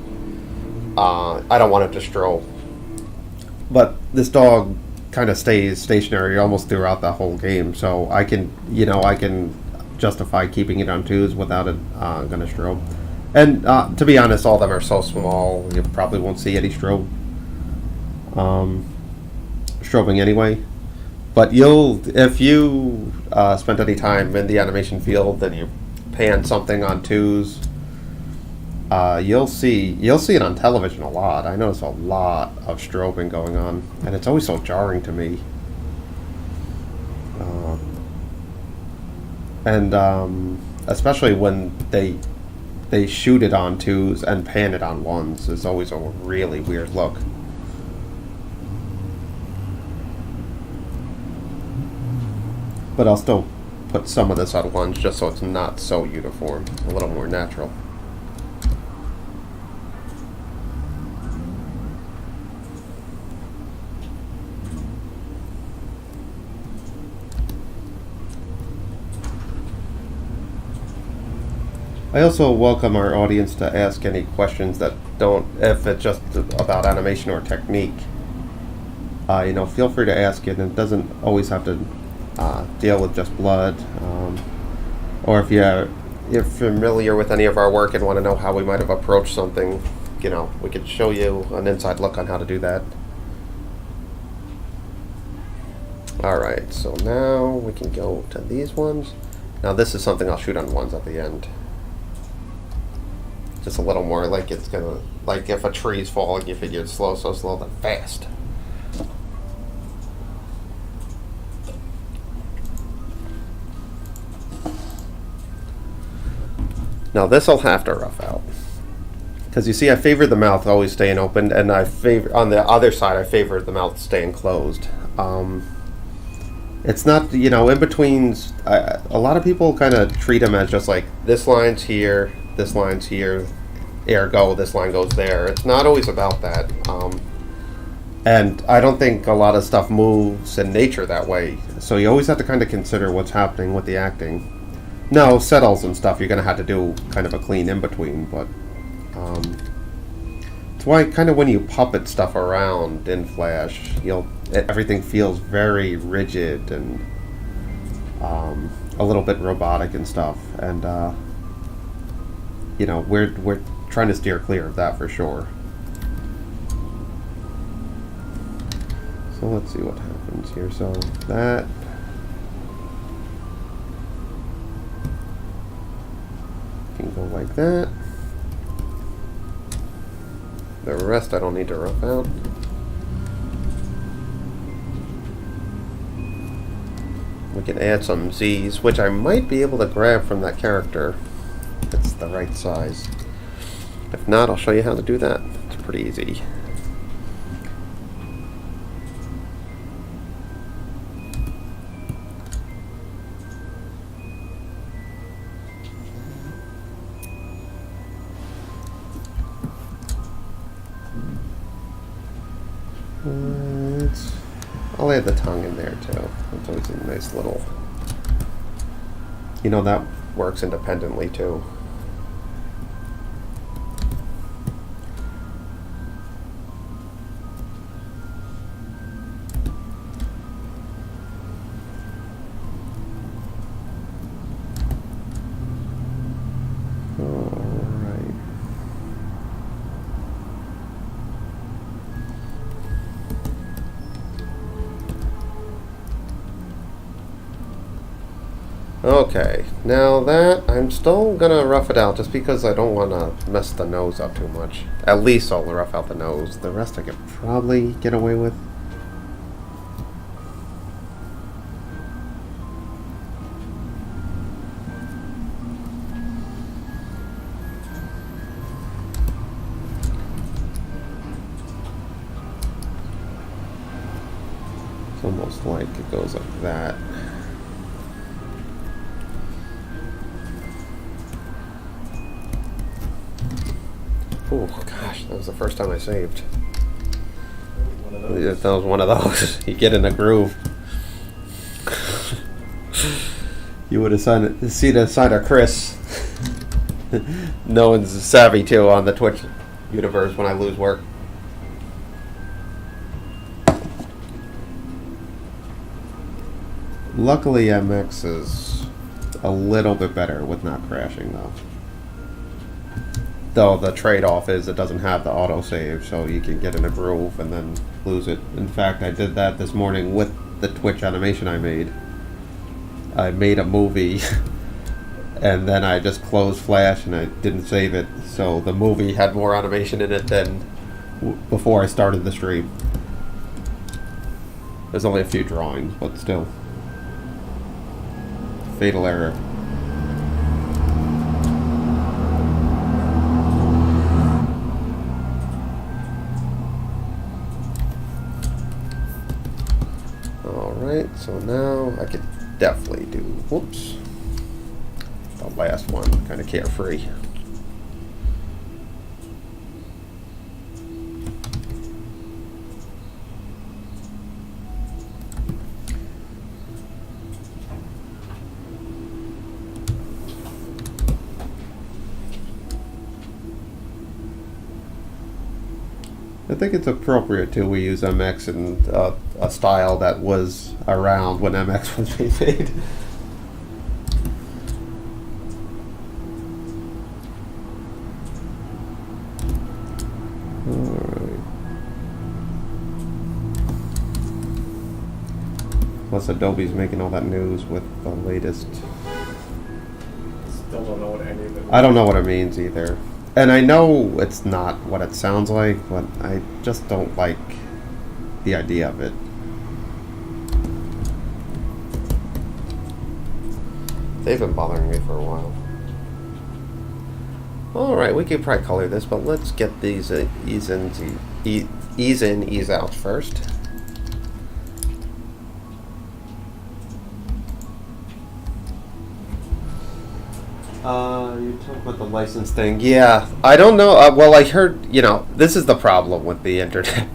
I don't want it to stroll. But this dog kind of stays stationary almost throughout the whole game, so I can justify keeping it on 2s without it going to strobe. And to be honest, all of them are so small, you probably won't see any strobing anyway. But if you spent any time in the animation field and you pan something on 2s, you'll see it on television a lot. I notice a lot of strobing going on, and it's always so jarring to me. And especially when they shoot it on 2s and pan it on 1s is always a really weird look. But I'll still put some of this on 1s just so it's not so uniform, a little more natural. I also welcome our audience to ask any questions that don't, if it's just about animation or technique. Feel free to ask it, and it doesn't always have to deal with just blood. Or if you're familiar with any of our work and want to know how we might have approached something, we could show you an inside look on how to do that. Alright, so now we can go to these ones. Now this is something I'll shoot on 1s at the end. Just a little more like it's gonna, like if a tree's falling, you figure it's slow, so slow, then fast. Now this I'll have to rough out. Because you see, I favor the mouth always staying open, and on the other side, I favor the mouth staying closed. It's not, in betweens, a lot of people kind of treat them as just like, this line's here, ergo, this line goes there. It's not always about that. And I don't think a lot of stuff moves in nature that way. So you always have to kind of consider what's happening with the acting. No, settles and stuff, you're going to have to do kind of a clean in-between, but it's why kind of when you puppet stuff around in Flash, everything feels very rigid and a little bit robotic and stuff. And, we're trying to steer clear of that for sure. So let's see what happens here. So that... can go like that. The rest I don't need to rough out. We can add some Z's, which I might be able to grab from that character. It's the right size. If not, I'll show you how to do that. It's pretty easy. I'll add the tongue in there too. It's always a nice little... that works independently too. Okay, now that, I'm still gonna rough it out just because I don't want to mess the nose up too much. At least I'll rough out the nose. The rest I could probably get away with. It's almost like it goes like that. Oh gosh, that was the first time I saved. One of those. If that was one of those, you get in a groove. You would have seen a sign of Chris. No one's savvy too on the Twitch universe when I lose work. Luckily, MX is a little bit better with not crashing, though. Though the trade-off is it doesn't have the autosave, so you can get in a groove and then lose it. In fact, I did that this morning with the Twitch animation I made. I made a movie, and then I just closed Flash and I didn't save it, so the movie had more animation in it than before I started the stream. There's only a few drawings, but still. Fatal error. Alright, so now I could definitely do, whoops, the last one, kind of carefree. I think it's appropriate too. We use MX in a style that was around when MX was being made. Alright. Plus Adobe's making all that news with the latest. Still don't know what any of it I don't know what it means either. And I know it's not what it sounds like, but I just don't like the idea of it. They've been bothering me for a while. Alright, we could probably color this, but let's get these ease in, ease out first. You talk about the license thing. Yeah, I don't know. Well, I heard, this is the problem with the internet.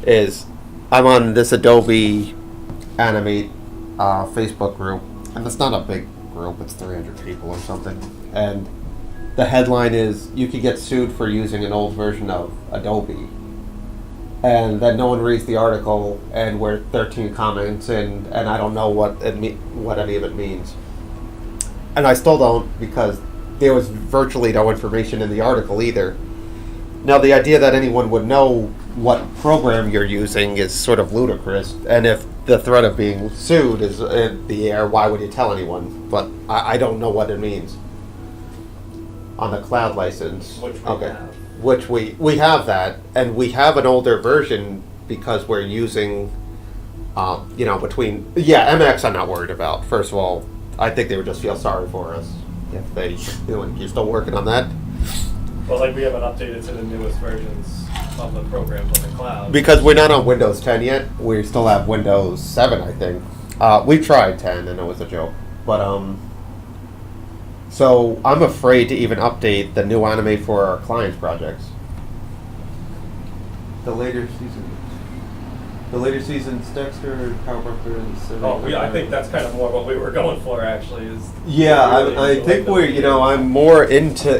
Is I'm on this Adobe Animate Facebook group, and it's not a big group, it's 300 people or something. And the headline is, you could get sued for using an old version of Adobe. And then no one reads the article, and we're 13 comments in, and I don't know what any of it means. And I still don't, because there was virtually no information in the article either. Now, the idea that anyone would know what program you're using is sort of ludicrous. And if the threat of being sued is in the air, why would you tell anyone? But I don't know what it means. On the cloud license. Which we have. Which we have that, and we have an older version because we're using, MX I'm not worried about. First of all, I think they would just feel sorry for us if they you're still working on that. Well, we haven't updated to the newest versions of the programs on the cloud. Because we're not on Windows 10 yet. We still have Windows 7, I think. We tried 10 and it was a joke. But, so I'm afraid to even update the new Animate for our clients projects. The later seasons, Dexter, Powerpuff Girls. I think that's kind of more what we were going for, actually. I think I'm more into,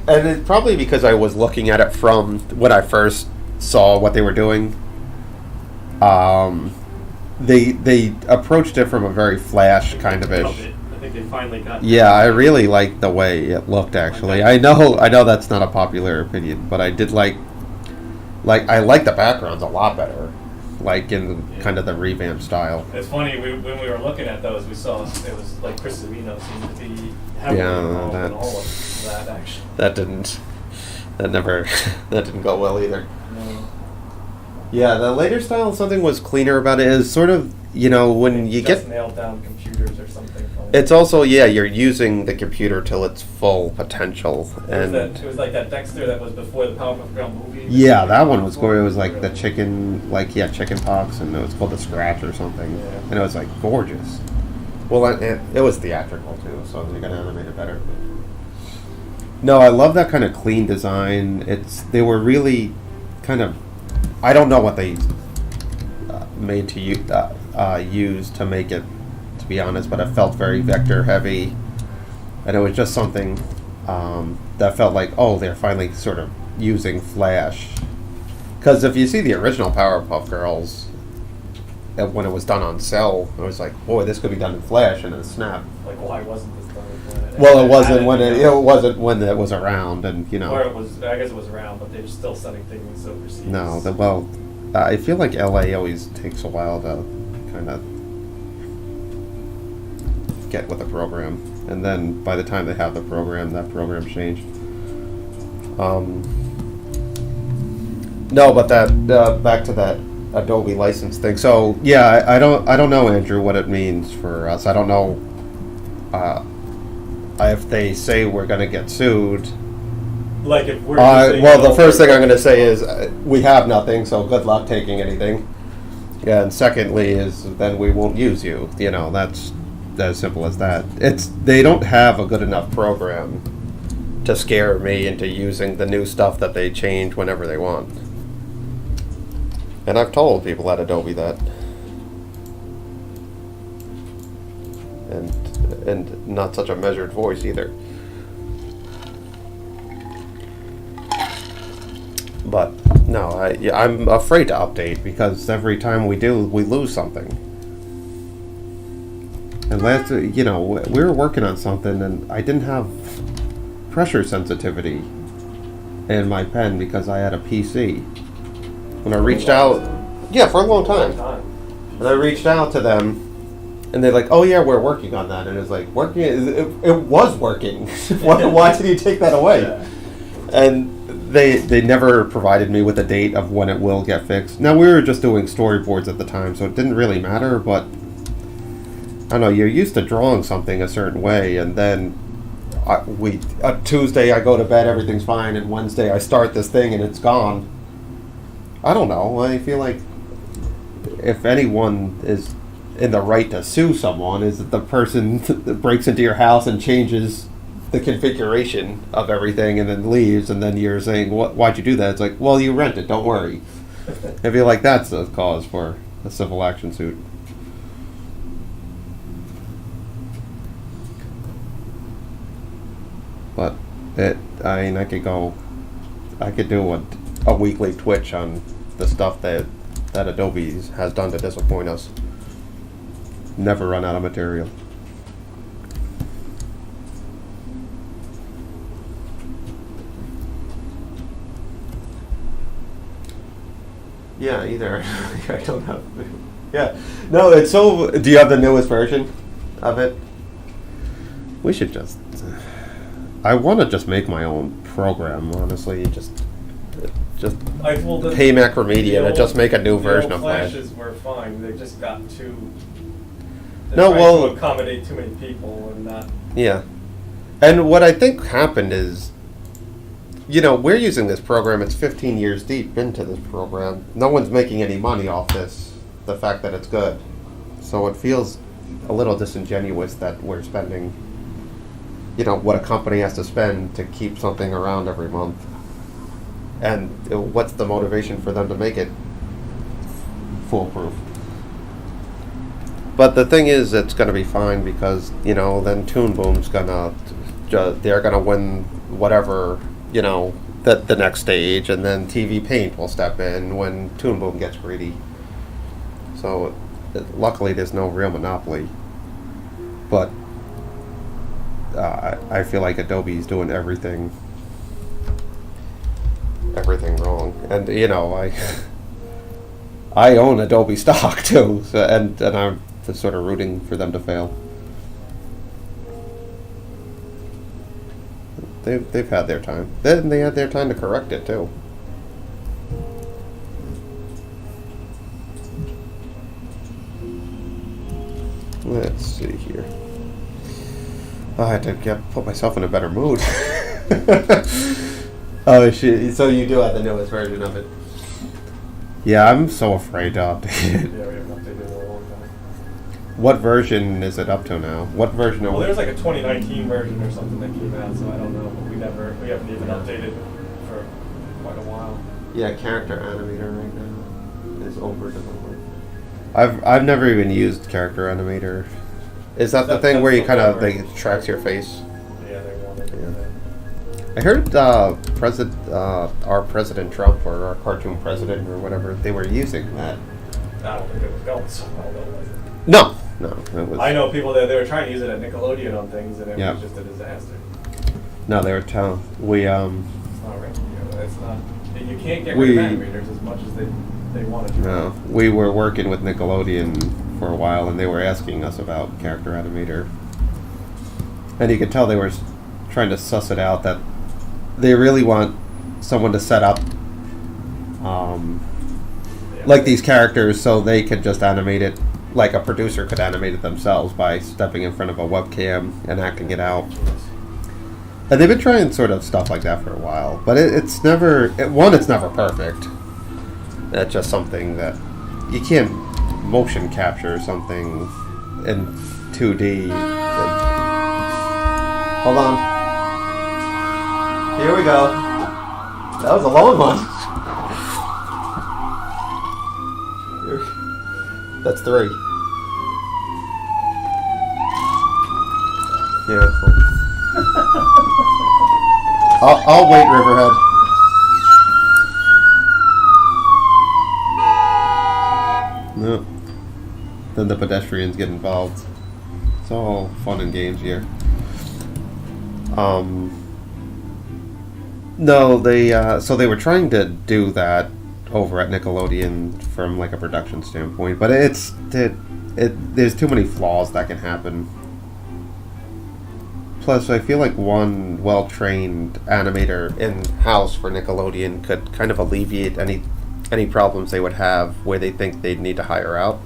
and it's probably because I was looking at it from when I first saw what they were doing. They approached it from a very Flash kind of ish. I think they finally got. Yeah, I really liked the way it looked. Actually, I know that's not a popular opinion, but I did like I like the backgrounds a lot better, in kind of the revamp style. It's funny, when we were looking at those, we saw it was Chris Savino seemed to be heavily involved in all of that, actually. That didn't go well either. No. Yeah, the later style, something was cleaner about it. Is sort of, when you just get nailed down computers or something. It's also, you're using the computer till its full potential. It was like that Dexter that was before the Powerpuff Girl movie. Yeah, that one was gorgeous. It was like the chicken, chicken pox, and it was called the Scratch or something. Yeah. And it was gorgeous. Well, it was theatrical too, so they got animated better. No, I love that kind of clean design. They were really kind of I don't know what they made to use to make it, to be honest, but it felt very vector heavy, and it was just something that felt like, oh, they're finally sort of using Flash. Because if you see the original Powerpuff Girls, when it was done on Cell, it was like, boy, this could be done in Flash, and then snap. Like, why wasn't this done in Flash? Well, it wasn't when it was around, and you know. Or it was, I guess it was around, but they were still sending things overseas. No, I feel like LA always takes a while to kind of get with the program, and then by the time they have the program, that program's changed. No, but that back to that Adobe license thing. So yeah, I don't know, Andrew, what it means for us. I don't know if they say we're going to get sued. Like if we're well, the first thing I'm going to say is we have nothing, so good luck taking anything. Yeah, and secondly is then we won't use you. You know, that's as simple as that. They don't have a good enough program to scare me into using the new stuff that they change whenever they want. And I've told people at Adobe that. And not such a measured voice either. But no, I'm afraid to update because every time we do, we lose something. And last, we were working on something, and I didn't have pressure sensitivity in my pen because I had a PC. When I reached out, for a long time. And I reached out to them, and they're like, "Oh yeah, we're working on that." And it's like, working? It was working. Why did you take that away? Yeah. And they never provided me with a date of when it will get fixed. Now, we were just doing storyboards at the time, so it didn't really matter, but I don't know, you're used to drawing something a certain way, and then Tuesday I go to bed, everything's fine, and Wednesday I start this thing and it's gone. I don't know, I feel like if anyone is in the right to sue someone, is it the person that breaks into your house and changes the configuration of everything and then leaves, and then you're saying, why'd you do that? It's like, well, you rent it, don't worry. I feel like that's a cause for a civil action suit. But I could do a weekly Twitch on the stuff that Adobe has done to disappoint us. Never run out of material. Yeah, either. I don't have. Yeah. No, it's so. Do you have the newest version of it? We should just. I want to just make my own program, honestly. Just pay Macromedia to just make a new version of Flash. Flashes were fine. They just got too. To accommodate too many people and not. Yeah, and what I think happened is, we're using this program. It's 15 years deep into this program. No one's making any money off this. The fact that it's good, so it feels a little disingenuous that we're spending. What a company has to spend to keep something around every month. And what's the motivation for them to make it foolproof? But the thing is, it's going to be fine because, then Toon Boom's they're going to win whatever, the next stage, and then TV Paint will step in when Toon Boom gets greedy. So, luckily, there's no real monopoly. But I feel like Adobe's doing everything wrong, and I own Adobe stock too, so, and I'm just sort of rooting for them to fail. They've had their time. Then they had their time to correct it too. Let's see here. I had to put myself in a better mood. Oh shit! So you do have the newest version of it? Yeah, I'm so afraid to update it. Yeah, we haven't updated it in a long time. What version is it up to now? What version are we? Well, there's like a 2019 version or something that came out, so I don't know. But we haven't even updated for quite a while. Yeah, character animator right now is over developed. I've never even used character animator. Is that the thing where you kind of like tracks your face? Yeah, they wanted that. I heard our President Trump or our cartoon president or whatever, they were using that. I don't think it was going so well though, was it? No, it was. I know people that they were trying to use it at Nickelodeon on things, and it was just a disaster. No, they were telling we It's not right. It's not. You can't get rid of animators as much as they wanted to. No, we were working with Nickelodeon for a while, and they were asking us about character animator, and you could tell they were trying to suss it out that they really want someone to set up like these characters so they could just animate it like a producer could animate it themselves by stepping in front of a webcam and acting it out. And they've been trying sort of stuff like that for a while, but it's never perfect. That's just something that you can't motion capture something in 2D. Hold on. Here we go. That was a long one. That's 3. Yeah. I'll wait, Riverhead. No. Then the pedestrians get involved. It's all fun and games here. No, they were trying to do that over at Nickelodeon from like a production standpoint, but there's too many flaws that can happen. Plus, I feel like one well-trained animator in-house for Nickelodeon could kind of alleviate any problems they would have where they think they'd need to hire out.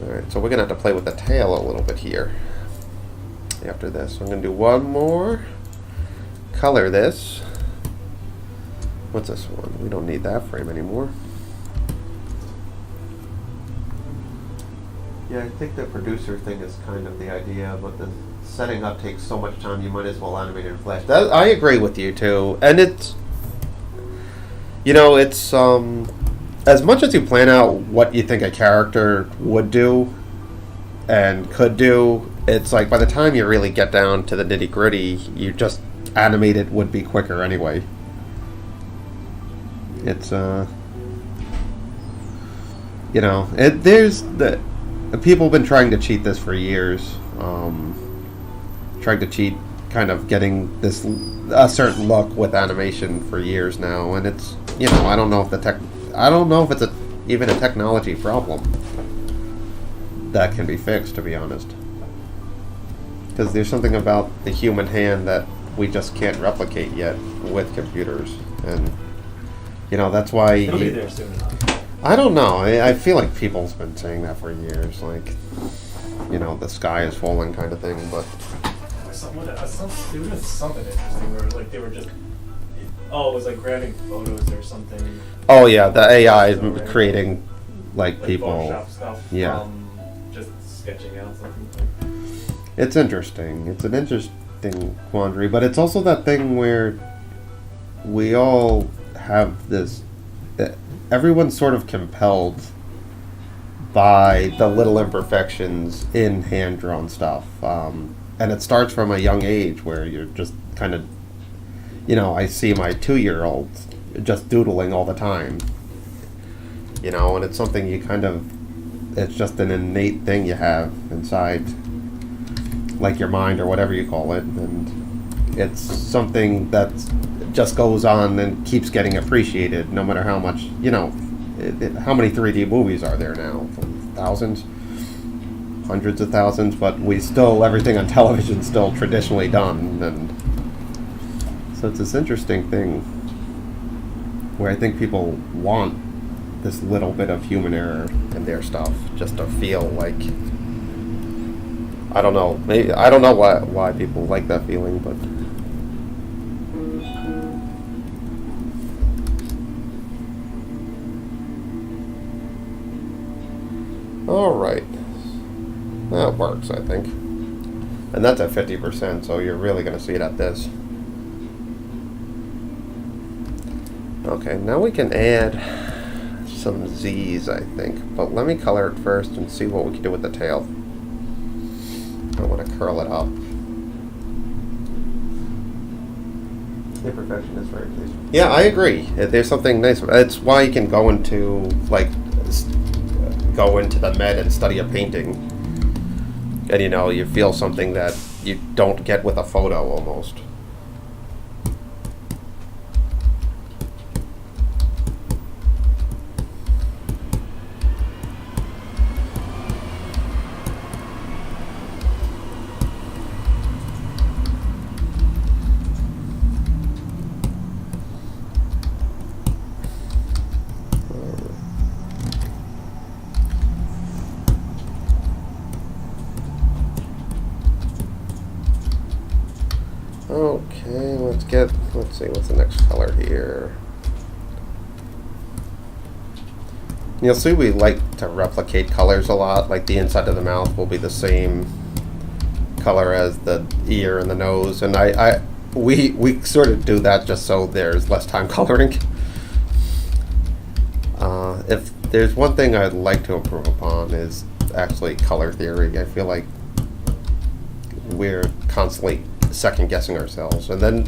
Alright, so we're going to have to play with the tail a little bit here after this. I'm going to do one more. Color this. What's this one? We don't need that frame anymore. Yeah, I think the producer thing is kind of the idea, but the setting up takes so much time, you might as well animate it in Flash. I agree with you, too. And it's... it's... as much as you plan out what you think a character would do and could do, it's like by the time you really get down to the nitty-gritty, you just animate it would be quicker anyway. It's, there's the... People have been trying to cheat this for years. Trying to cheat kind of getting a certain look with animation for years now, and it's, I don't know if it's even a technology problem that can be fixed, to be honest. Because there's something about the human hand that we just can't replicate yet with computers, and that's why It'll be there soon enough. I don't know. I feel like people's been saying that for years, like, the sky is falling kind of thing, but... Something interesting where, like, they were just... Oh, it was like grabbing photos or something. Oh, yeah, the AI is creating, like people... Photoshop stuff from just sketching out something. It's interesting. It's an interesting quandary, but it's also that thing where we all have this... Everyone's sort of compelled by the little imperfections in hand-drawn stuff. And it starts from a young age where you're just kind of, I see my 2-year-old just doodling all the time. And it's something it's just an innate thing you have inside, like your mind or whatever you call it. And it's something that's just goes on and keeps getting appreciated no matter how much, how many 3D movies are there now? Thousands? Hundreds of thousands, but everything on television is still traditionally done, and so it's this interesting thing where I think people want this little bit of human error in their stuff just to feel like, I don't know, maybe I don't know why people like that feeling, but alright. That works, I think. And that's at 50%, so you're really going to see it at this. Okay, now we can add some Z's, I think. But let me color it first and see what we can do with the tail. I want to curl it up. Imperfection is very pleased. Yeah, I agree. There's something nice. It's why you can go into the med and study a painting, and you feel something that you don't get with a photo almost. Okay, let's see, what's the next color here? You'll see we like to replicate colors a lot, like the inside of the mouth will be the same color as the ear and the nose, and we sort of do that just so there's less time coloring. If there's one thing I'd like to improve upon is actually color theory. I feel like we're constantly second guessing ourselves, and then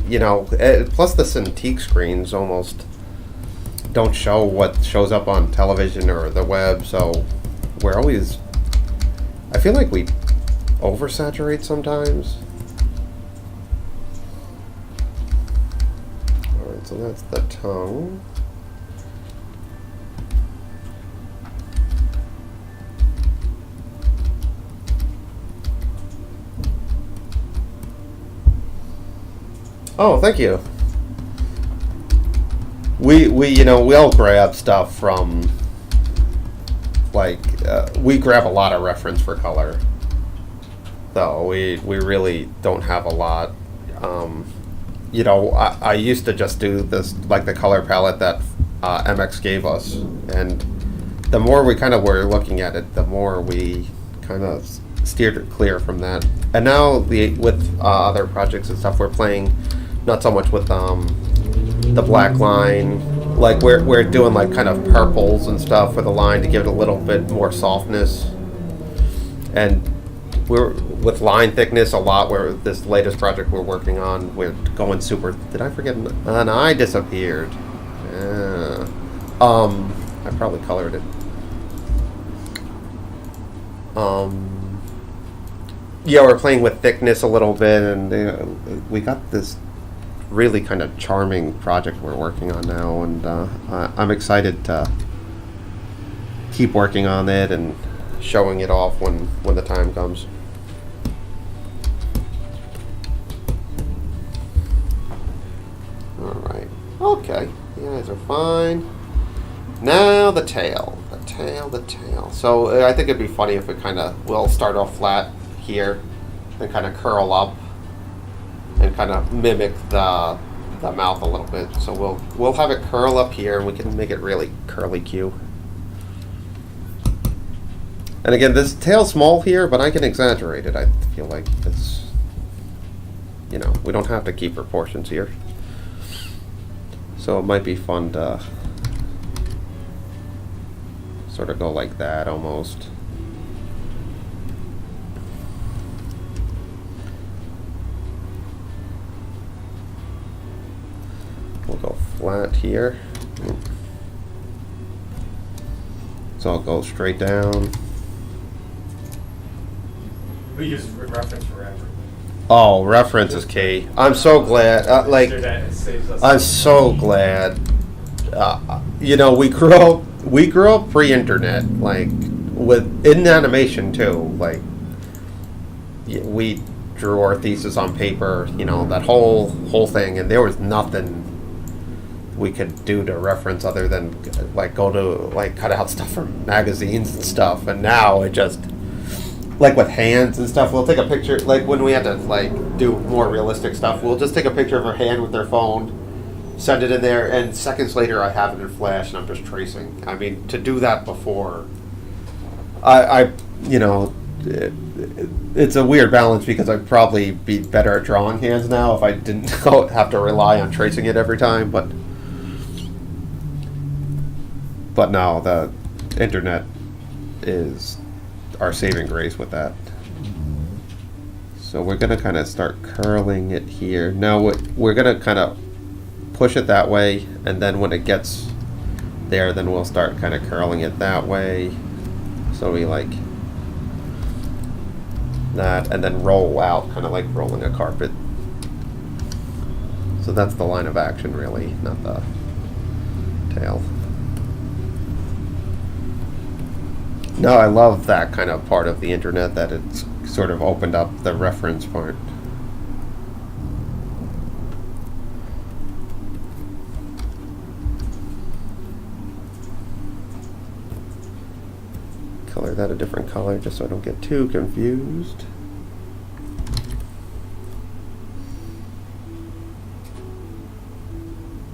plus the Cintiq screens almost don't show what shows up on television or the web, so I feel like we oversaturate sometimes. Alright, so that's the tongue. Oh, thank you. We all grab stuff from, we grab a lot of reference for color, though we really don't have a lot. I used to just do this, like the color palette that MX gave us, and the more we kind of were looking at it, the more we kind of steered it clear from that. And now with other projects and stuff, we're playing not so much with the black line, like we're doing like kind of purples and stuff with the line to give it a little bit more softness, and we're with line thickness a lot. Where this latest project we're working on, we're going super. Did I forget an eye disappeared? Yeah. I probably colored it. Yeah, we're playing with thickness a little bit, and we got this really kind of charming project we're working on now, and I'm excited to keep working on it and showing it off when the time comes. Alright. Okay. You guys are fine. Now the tail. The tail. So I think it'd be funny if we'll start off flat here and kind of curl up and kind of mimic the mouth a little bit. So we'll have it curl up here, and we can make it really curly Q. And again, this tail's small here, but I can exaggerate it. I feel like it's, we don't have to keep proportions here. So it might be fun to sort of go like that almost. We'll go flat here. So I'll go straight down. We use reference for everything. Oh, reference is key. I'm so glad. I'm so glad. We grew up pre-internet, like in animation too. Like we drew our thesis on paper, that whole thing, and there was nothing we could do to reference other than go to cut out stuff from magazines and stuff. And now it just with hands and stuff, we'll take a picture, when we had to do more realistic stuff, we'll just take a picture of her hand with their phone, send it in there, and seconds later I have it in Flash and I'm just tracing. I mean, to do that before, it's a weird balance, because I'd probably be better at drawing hands now if I didn't have to rely on tracing it every time, but But no, the internet is our saving grace with that. So we're gonna kind of start curling it here. Now we're gonna kind of push it that way, and then when it gets there, then we'll start kind of curling it that way. So we like that, and then roll out, kind of like rolling a carpet. So that's the line of action, really, not the tail. No, I love that kind of part of the internet, that it's sort of opened up the reference part. Color that a different color just so I don't get too confused.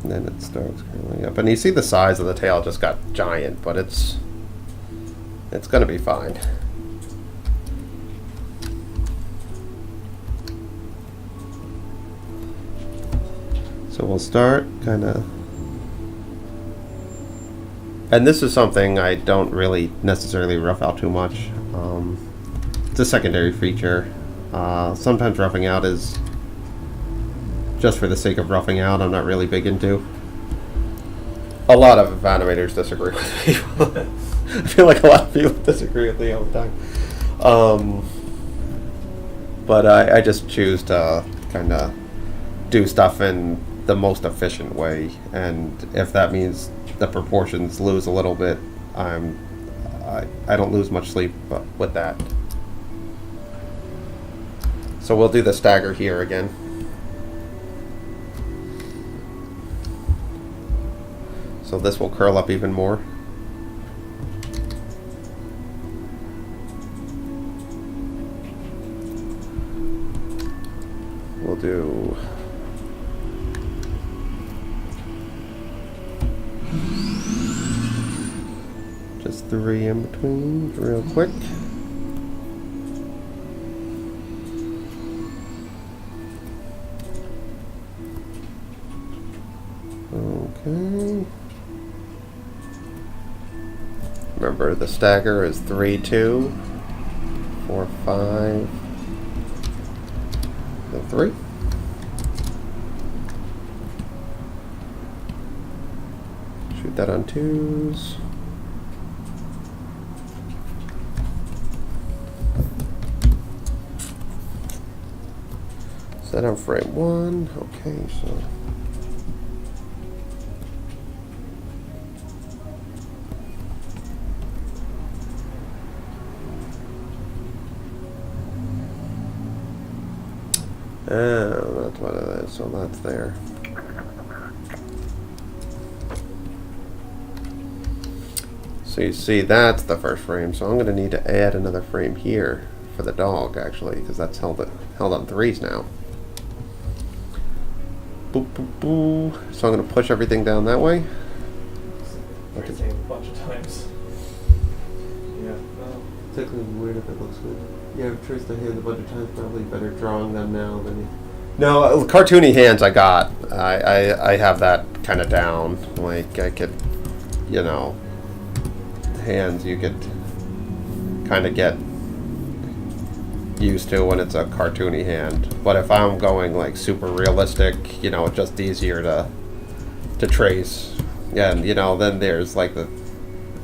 And then it starts curling up. And you see the size of the tail just got giant, but it's gonna be fine. So we'll start kind of, and this is something I don't really necessarily rough out too much. It's a secondary feature. Sometimes roughing out is just for the sake of roughing out. I'm not really big into. A lot of animators disagree with me. I feel like a lot of people disagree with me all the time. But I just choose to kind of do stuff in the most efficient way, and if that means the proportions lose a little bit, I don't lose much sleep with that. So we'll do the stagger here again. So this will curl up even more. We'll do just 3 in between real quick. Okay. Remember, the stagger is 3, 2, 4, 5, then 3. Shoot that on 2s. Set on frame 1. Okay, so that's what it is, so that's there. So you see, that's the first frame, so I'm going to need to add another frame here for the dog, actually, because that's held on 3s now. Boop, boop, boop. So I'm going to push everything down that way. I've seen a bunch of times. Yeah. Particularly weird if it looks good. Yeah, I've traced the hands a bunch of times. Probably better drawing them now than you. No, cartoony hands I got. I have that kind of down. Like I could, you know, hands you could kind of get used to when it's a cartoony hand. But if I'm going like super realistic, you know, it's just easier to trace. And you know, then there's like the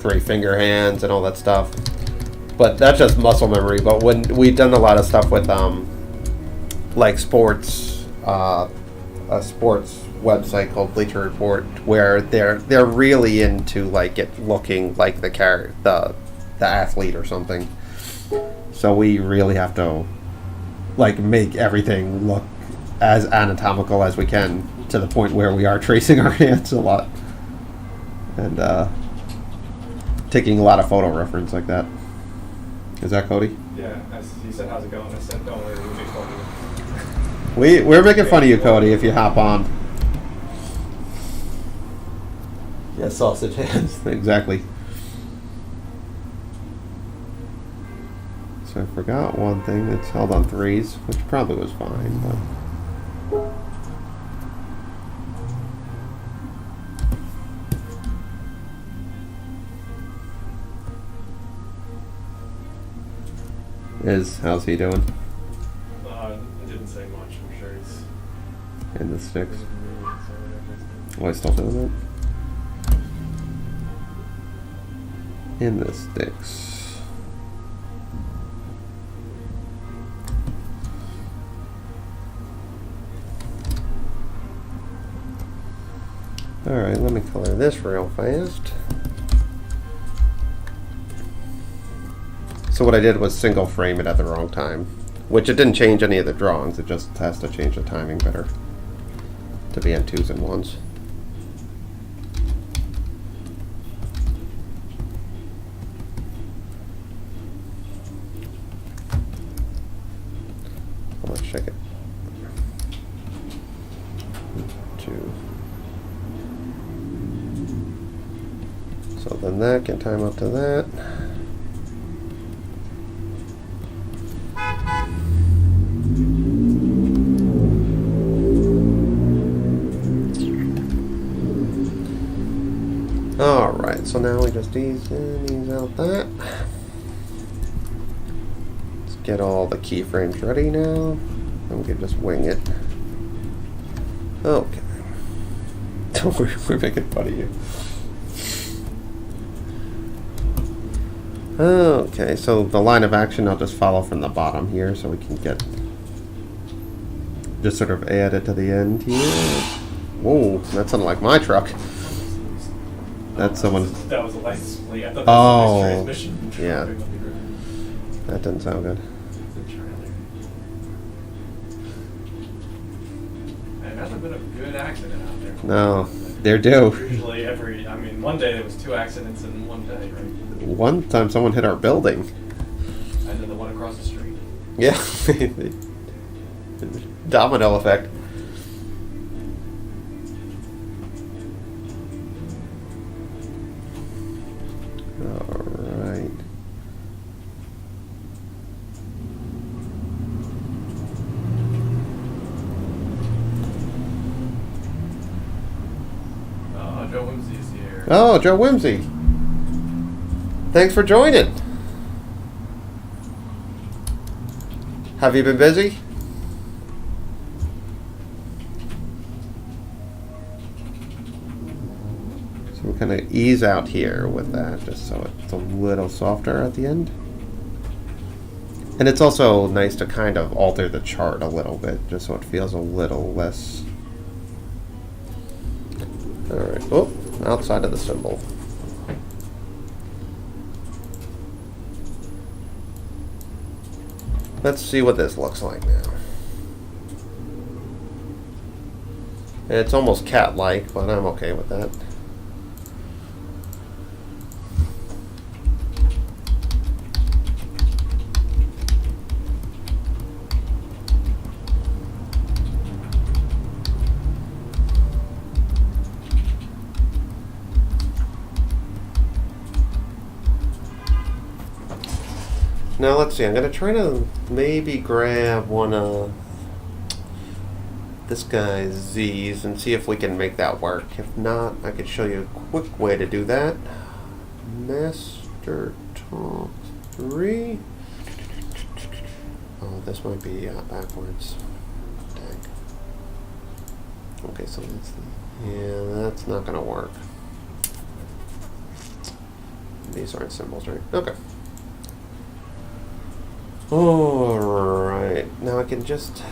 3-finger hands and all that stuff. But that's just muscle memory. But when we've done a lot of stuff with like sports, a sports website called Bleacher Report, where they're really into like it looking like the athlete or something. So we really have to like make everything look as anatomical as we can, to the point where we are tracing our hands a lot and taking a lot of photo reference like that. Is that Cody? Yeah, he said, how's it going? I said, don't worry, we'll make fun of you. We're making fun of you, Cody, if you hop on. Yeah, sausage hands. Exactly. So I forgot one thing. It's held on 3s, which probably was fine, but... How's he doing? It didn't say much. I'm sure he's In the sticks. Oh, I still doing that? In the sticks. Alright, let me color this real fast. So what I did was single frame it at the wrong time, which it didn't change any of the drawings, it just has to change the timing better to be on 2s and 1s. Let's check it. 2. So then that can time up to that. Alright, so now we just ease in, ease out that. Let's get all the keyframes ready now. And we can just wing it. Okay. We're making fun of you. Okay, so the line of action I'll just follow from the bottom here so we can get just sort of add it to the end here. Whoa, that sounded like my truck. That's someone. That was a license plate. I thought that was a nice transmission. Yeah. That doesn't sound good. Man, that would have been a good accident out there. No, they're due. Usually one day there was 2 accidents in one day, right? One time someone hit our building. And then the one across the street. Yeah. Domino effect. Alright. Oh, Joe Whimsy's here. Oh, Joe Whimsy. Thanks for joining. Have you been busy? So we'll kind of ease out here with that, just so it's a little softer at the end. And it's also nice to kind of alter the chart a little bit, just so it feels a little less... Alright, oh, outside of the symbol. Let's see what this looks like now. It's almost cat-like, but I'm okay with that. Now let's see, I'm going to try to maybe grab one of this guy's Z's and see if we can make that work. If not, I could show you a quick way to do that. Master Top 3. Oh, this might be backwards. Dang. Okay, so that's not going to work. These aren't symbols, right? Okay. Alright, now I can just...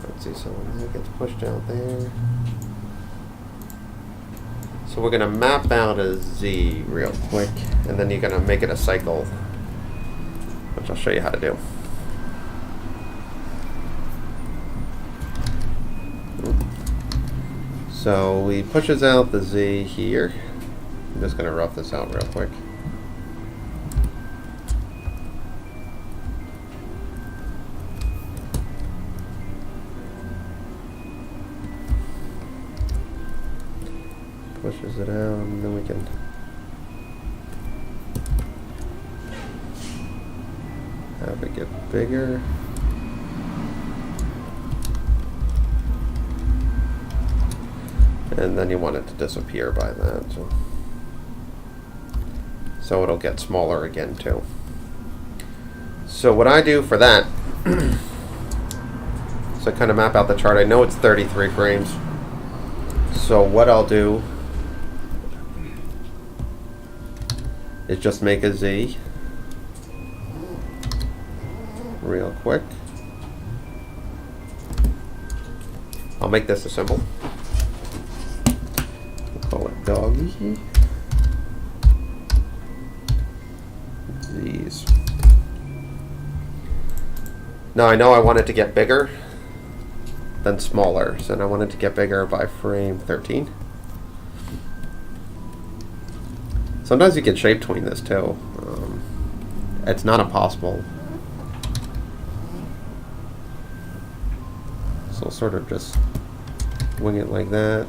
Let's see, so that gets pushed out there. So we're going to map out a Z real quick, and then you're going to make it a cycle, which I'll show you how to do. So he pushes out the Z here. I'm just going to rough this out real quick. Pushes it out, and then we can have it get bigger. And then you want it to disappear by that. So it'll get smaller again too. So what I do for that, so I kind of map out the chart. I know it's 33 frames. So what I'll do is just make a Z real quick. I'll make this a symbol. We'll call it doggy. Z's. Now I know I want it to get bigger than smaller, so I want it to get bigger by frame 13. Sometimes you can shape tween this too. It's not impossible. So I'll sort of just wing it like that.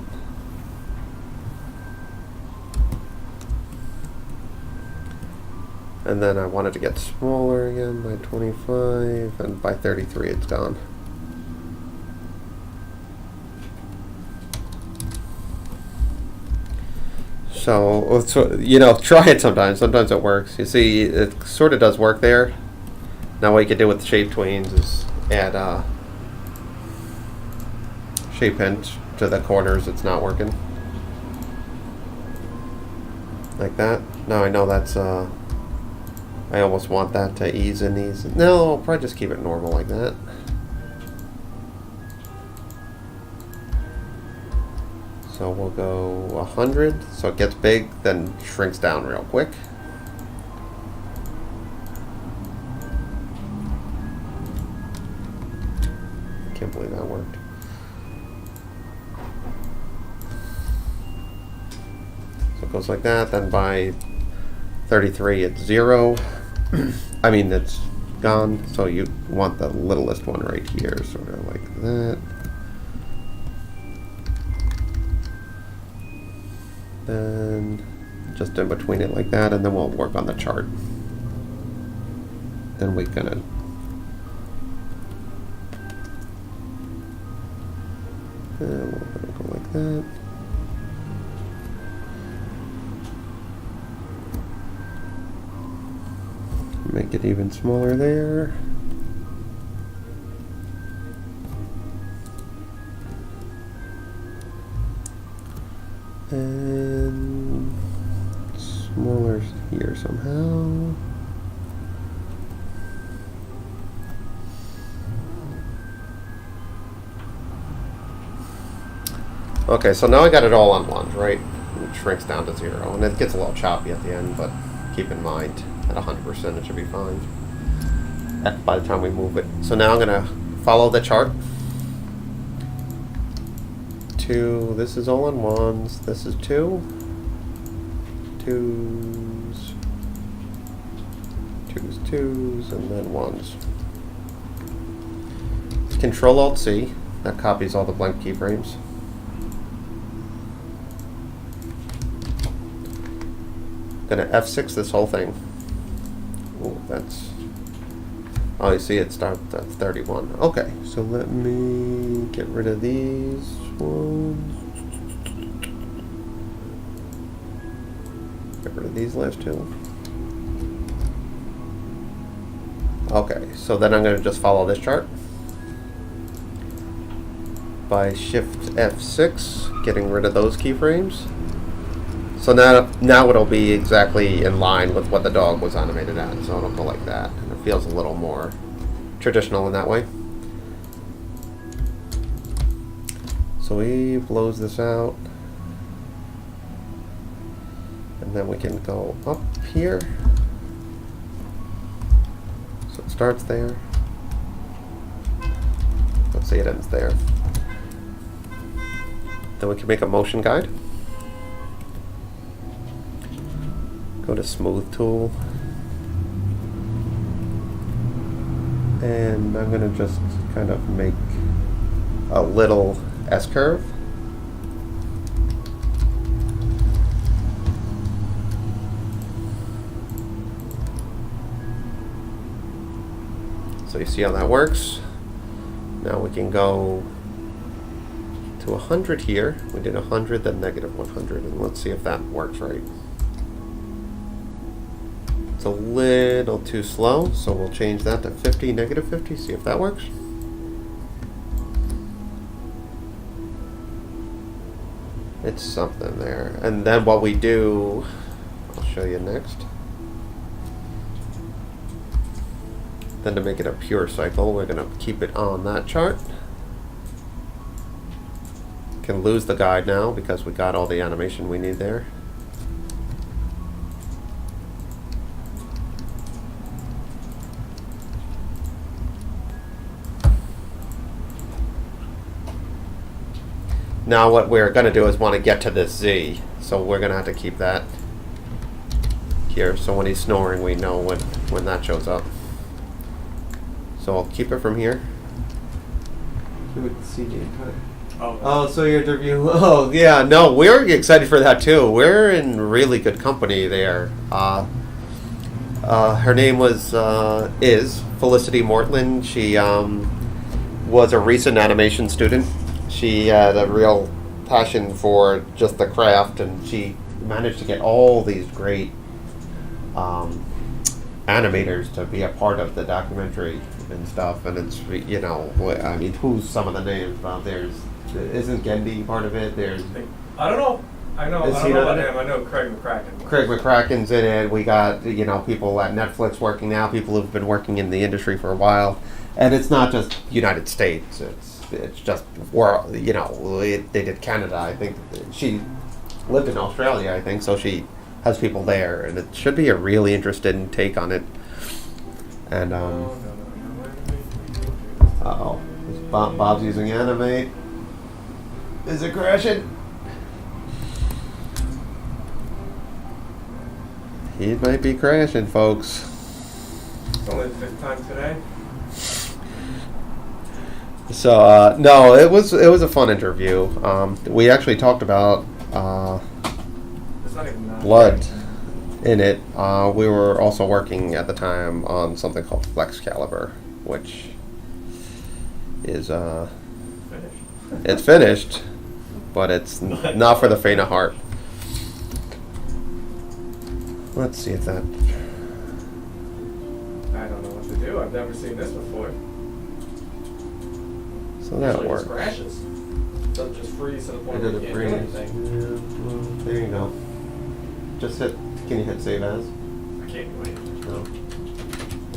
And then I want it to get smaller again by 25, and by 33 it's gone. So, you know, try it sometimes. Sometimes it works. You see, it sort of does work there. Now what you can do with shape tweens is add shape hint to the corners it's not working. Like that. Now I know that's, I almost want that to ease in these. No, I'll probably just keep it normal like that. So we'll go 100, so it gets big, then shrinks down real quick. Can't believe that worked. So it goes like that, then by 33 it's 0. I mean, it's gone, so you want the littlest one right here, sort of like that. Then just in between it like that, and then we'll work on the chart. Then we're gonna go like that. Make it even smaller there. And smaller here somehow. Okay, so now I got it all on one, right? It shrinks down to 0, and it gets a little choppy at the end, but keep in mind, at 100% it should be fine by the time we move it. So now I'm gonna follow the chart. This is all on ones. This is 2. 2s. 2s, 2s, and then 1s. Control-Alt-C. That copies all the blank keyframes. Gonna F6 this whole thing. Oh, that's... Oh, you see it starts at 31. Okay, so let me get rid of these ones. Get rid of these last 2. Okay, so then I'm going to just follow this chart by Shift F6, getting rid of those keyframes. So now it'll be exactly in line with what the dog was animated at, so it'll go like that. And it feels a little more traditional in that way. So we close this out. And then we can go up here. So it starts there. Let's see, it ends there. Then we can make a motion guide. Go to Smooth Tool. And I'm going to just kind of make a little S-curve. So you see how that works? Now we can go to 100 here. We did 100, then negative 100, and let's see if that works right. It's a little too slow, so we'll change that to 50, negative 50, see if that works. It's something there. And then what we do, I'll show you next. Then to make it a pure cycle, we're going to keep it on that chart. Can lose the guide now because we got all the animation we need there. Now what we're going to do is want to get to this Z, so we're going to have to keep that here, so when he's snoring we know when that shows up. So I'll keep it from here. Oh, so your interview. Oh, yeah, no, we're excited for that too. We're in really good company there. Her name is Felicity Mortland. She was a recent animation student. She had a real passion for just the craft, and she managed to get all these great animators to be a part of the documentary and stuff. And it's, you know, I mean, who's some of the names? Isn't Gendy part of it? I don't know. I don't know about him. I know Craig McCracken. Craig McCracken's in it. We got, you know, people at Netflix working now, people who've been working in the industry for a while. And it's not just United States. It's just world. You know, they did Canada. I think she lived in Australia. I think so. She has people there, and it should be a really interesting take on it. And uh-oh, Bob's using Animate. Is it crashing? He might be crashing, folks. It's only the 5th time today. So no, it was a fun interview. We actually talked about blood in it. We were also working at the time on something called Flex Caliber, which is Finished. it's finished, but it's not for the faint of heart. Let's see if that. I don't know what to do. I've never seen this before. So that Usually works. It crashes. It doesn't just freeze to the point where you can't do anything. Yeah, well, there you go. Just hit. Can you hit save as? I can't wait. No.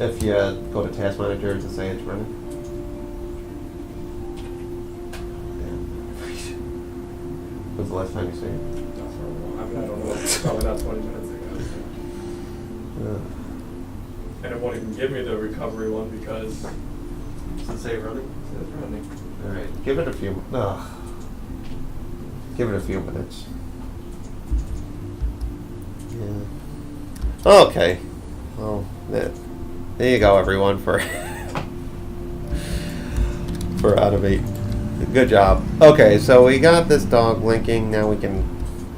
If you go to Task Manager to say it's running. Yeah. When's the last time you saved? That's for a while. I mean, I don't know. It's probably not 20 minutes ago. So. And it won't even give me the recovery one because. Does it say running? It's running. All right. Give it a few. Give it a few minutes. Yeah. Okay. Well, there you go, everyone, for Animate. Good job. Okay, so we got this dog blinking. Now we can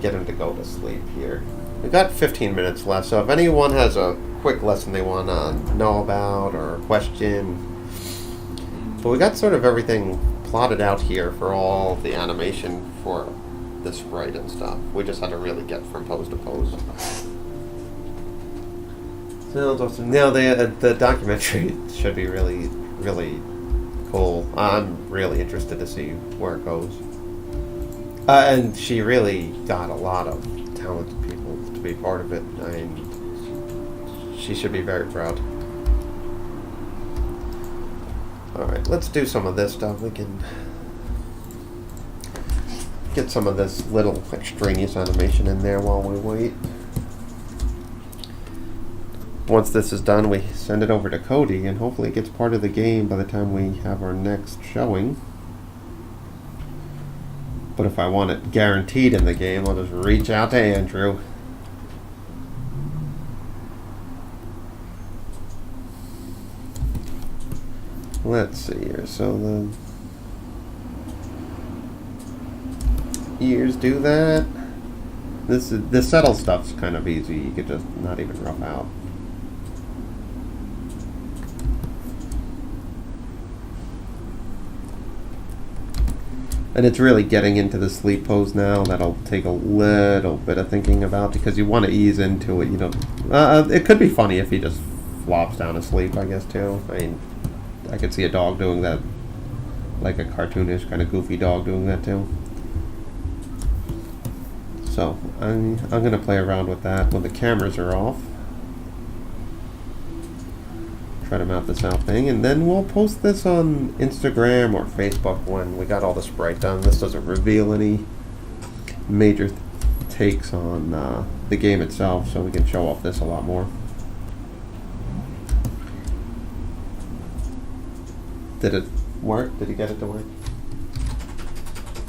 get him to go to sleep here. We've got 15 minutes left, so if anyone has a quick lesson they want to know about or question. But we got sort of everything plotted out here for all the animation for the sprite and stuff. We just had to really get from pose to pose. Sounds awesome. Now the documentary should be really, really cool. I'm really interested to see where it goes. And she really got a lot of talented people to be part of it. I mean, she should be very proud. Alright, let's do some of this stuff. We can get some of this little extraneous animation in there while we wait. Once this is done, we send it over to Cody, and hopefully it gets part of the game by the time we have our next showing. But if I want it guaranteed in the game, I'll just reach out to Andrew. Let's see here. So the ears do that. The subtle stuff's kind of easy. You could just not even rough out. And it's really getting into the sleep pose now. That'll take a little bit of thinking about because you want to ease into it. You know, it could be funny if he just flops down asleep, I guess, too. I mean, I could see a dog doing that, like a cartoonish kind of goofy dog doing that, too. So, I'm going to play around with that when the cameras are off. Try to mount this out thing, and then we'll post this on Instagram or Facebook when we got all the Sprite done. This doesn't reveal any major takes on the game itself, so we can show off this a lot more. Did it work? Did he get it to work?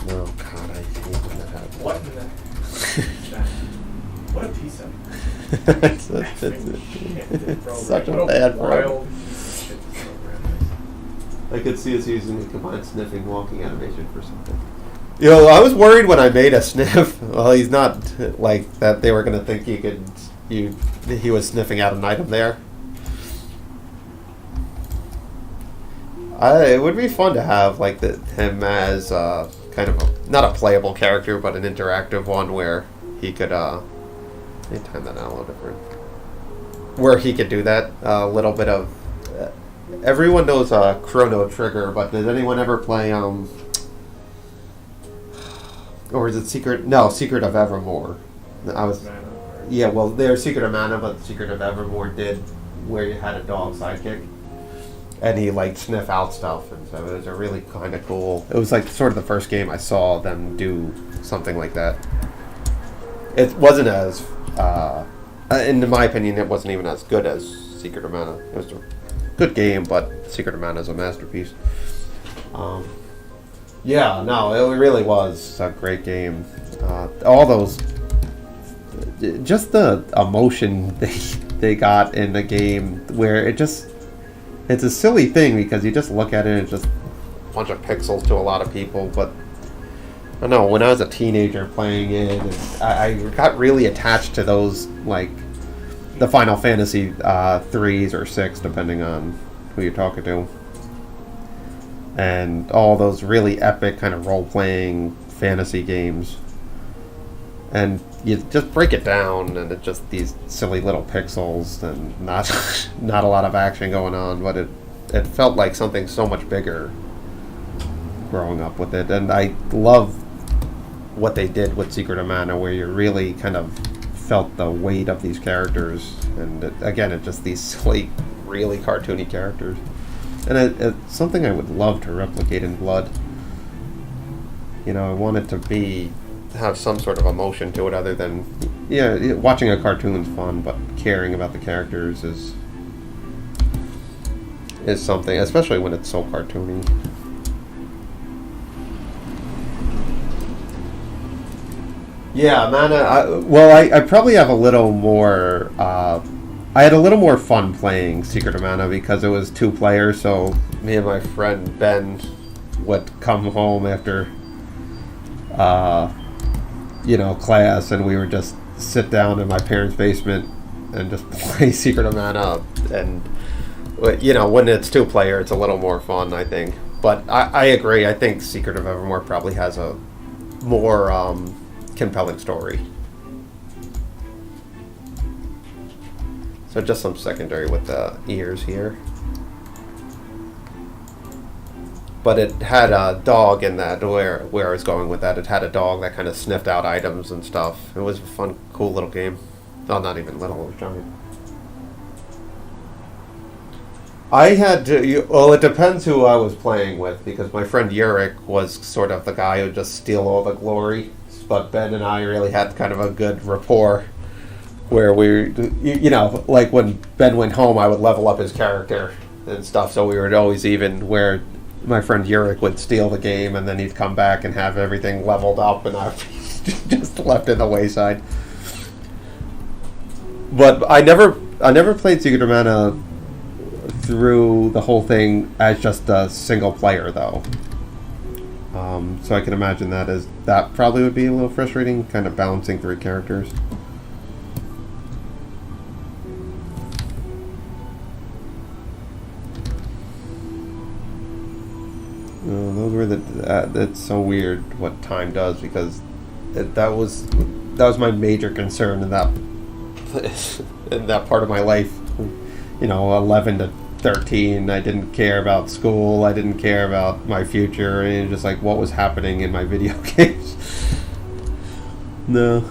No, God, I hate when that happens. What in the... What a piece of... It's such a bad program. I could see us using a combined sniffing walking animation for something. You know, I was worried when I made a sniff. Well, he's not like that. They were going to think he was sniffing out an item there. It would be fun to have like him as kind of not a playable character, but an interactive one where he could. Let me time that out a little different. Where he could do that little bit of. Everyone knows Chrono Trigger, but did anyone ever play or is it Secret? No, Secret of Evermore. Yeah, well, there's Secret of Mana, but Secret of Evermore did where you had a dog sidekick, and he like sniff out stuff, and so it was a really kind of cool. It was like sort of the first game I saw them do something like that. It wasn't as, in my opinion, it wasn't even as good as Secret of Mana. It was a good game, but Secret of Mana is a masterpiece. Yeah, no, it really was a great game. All those, just the emotion they got in the game, where it's a silly thing because you just look at it and it's just a bunch of pixels to a lot of people, but I don't know, when I was a teenager playing it, I got really attached to those, like, the Final Fantasy 3s or 6, depending on who you're talking to. And all those really epic kind of role-playing fantasy games. And you just break it down, and it's just these silly little pixels and not a lot of action going on, but it felt like something so much bigger growing up with it. And I love what they did with Secret of Mana, where you really kind of felt the weight of these characters, and it's just these silly, really cartoony characters, and it's something I would love to replicate in Blood. You know, I want it to have some sort of emotion to it other than, yeah, watching a cartoon's fun, but caring about the characters is something, especially when it's so cartoony. Yeah, Mana. I probably have a little more. I had a little more fun playing Secret of Mana because it was 2 players. So me and my friend Ben would come home after, class, and we would just sit down in my parents' basement and just play Secret of Mana. And when it's 2 player, it's a little more fun, I think. But I agree. I think Secret of Evermore probably has a more compelling story. So just some secondary with the ears here. But it had a dog in that, where I was going with that. It had a dog that kind of sniffed out items and stuff. It was a fun, cool little game. Oh, not even little, it was giant. I had to, it depends who I was playing with, because my friend Yurik was sort of the guy who would just steal all the glory. But Ben and I really had kind of a good rapport where we, like when Ben went home, I would level up his character and stuff, so we were always even, where my friend Yurik would steal the game and then he'd come back and have everything leveled up and I would be just left in the wayside. But I never played Secret of Mana through the whole thing as just a single player, though. So I can imagine that probably would be a little frustrating, kind of balancing 3 characters. Those were that's so weird what time does, because that was my major concern in that in that part of my life. 11 to 13, I didn't care about school. I didn't care about my future, and just like what was happening in my video games. No,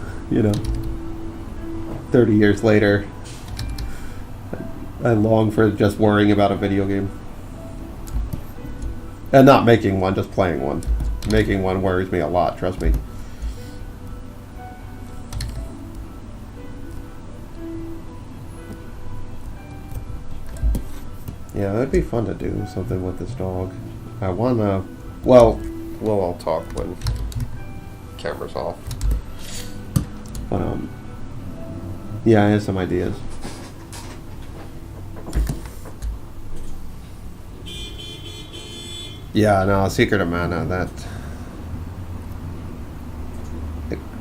30 years later, I long for just worrying about a video game. And not making one, just playing one. Making one worries me a lot, trust me. Yeah, that'd be fun to do something with this dog. I wanna... Well, we'll all talk when camera's off. But, yeah, I have some ideas. Yeah, no, Secret of Mana,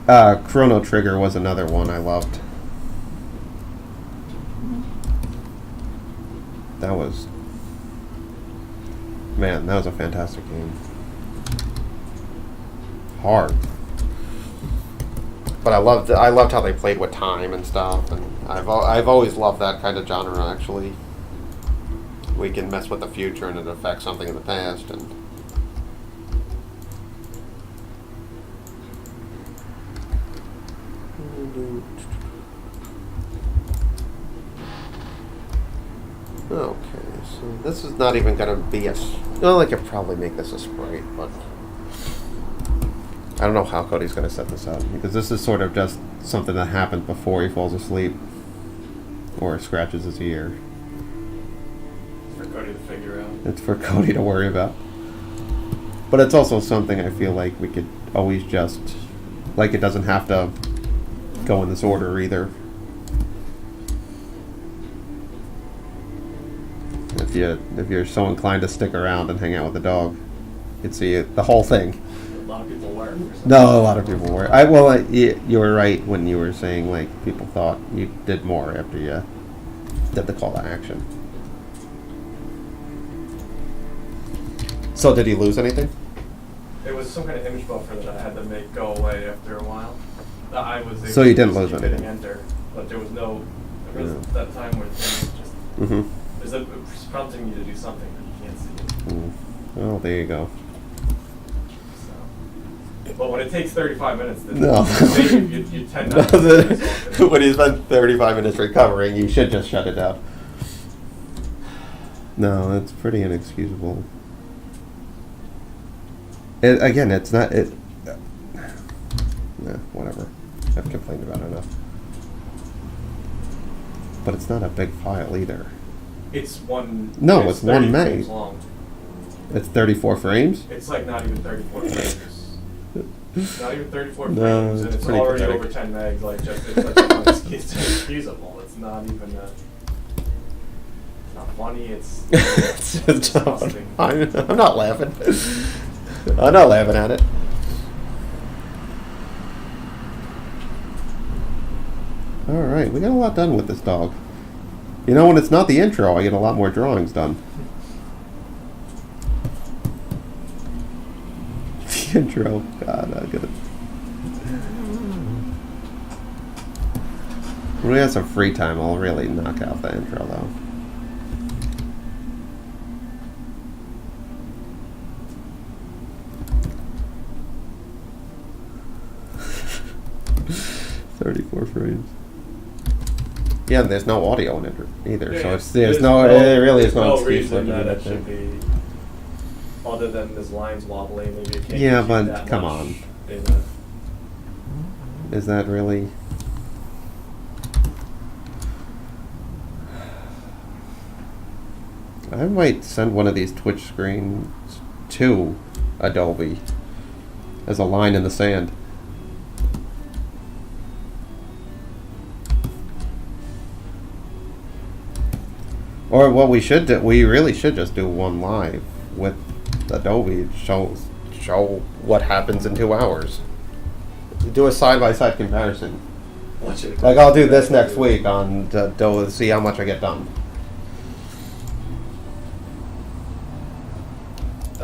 that... Chrono Trigger was another one I loved. That was... Man, that was a fantastic game. Hard. But I loved how they played with time and stuff, and I've always loved that kind of genre, actually. We can mess with the future and it affects something in the past, and okay, so this is not even gonna be well, I could probably make this a Sprite, but I don't know how Cody's gonna set this up, because this is sort of just something that happens before he falls asleep or scratches his ear. Cody to figure out. It's for Cody to worry about. But it's also something I feel like we could always just... Like, it doesn't have to go in this order either. If you're so inclined to stick around and hang out with the dog, you'd see the whole thing. A lot of people were. No, a lot of people were. You were right when you were saying, like, people thought you did more after you did the call to action. So did he lose anything? It was some kind of image buffer that I had to make go away after a while. I was able So you didn't to lose keep anything? hitting enter, but there was that time where things just it's prompting you to do something that you can't see. Oh, there you go. So, but when it takes 35 minutes, you tend not to. When you spend 35 minutes recovering, you should just shut it down. No, that's pretty inexcusable. It's not... whatever. I've complained about it enough. But it's not a big file either. It's one... No, it's 1 meg. Long. It's 34 frames? It's like not even 34 frames. Not even 34 frames, No, and it's pretty already pathetic. over 10 megs. Like, just it's inexcusable. It's not even it's not funny. It's disgusting. I'm not laughing. I'm not laughing at it. Alright, we got a lot done with this dog. When it's not the intro, I get a lot more drawings done. The intro. God, I get it. When we have some free time, I'll really knock out the intro, though. .34 frames. Yeah, there's no audio in it either, Yeah, so there's no excuse reason for that it it should be, other than his lines wobbling. Maybe it can't. Yeah, keep but that come much on. in Is that really? I might send one of these Twitch screens to Adobe as a line in the sand. Or what we should do, we really should just do one live with Adobe. Show what happens in 2 hours. Do a side-by-side comparison. Like I'll do this next week on to see how much I get done.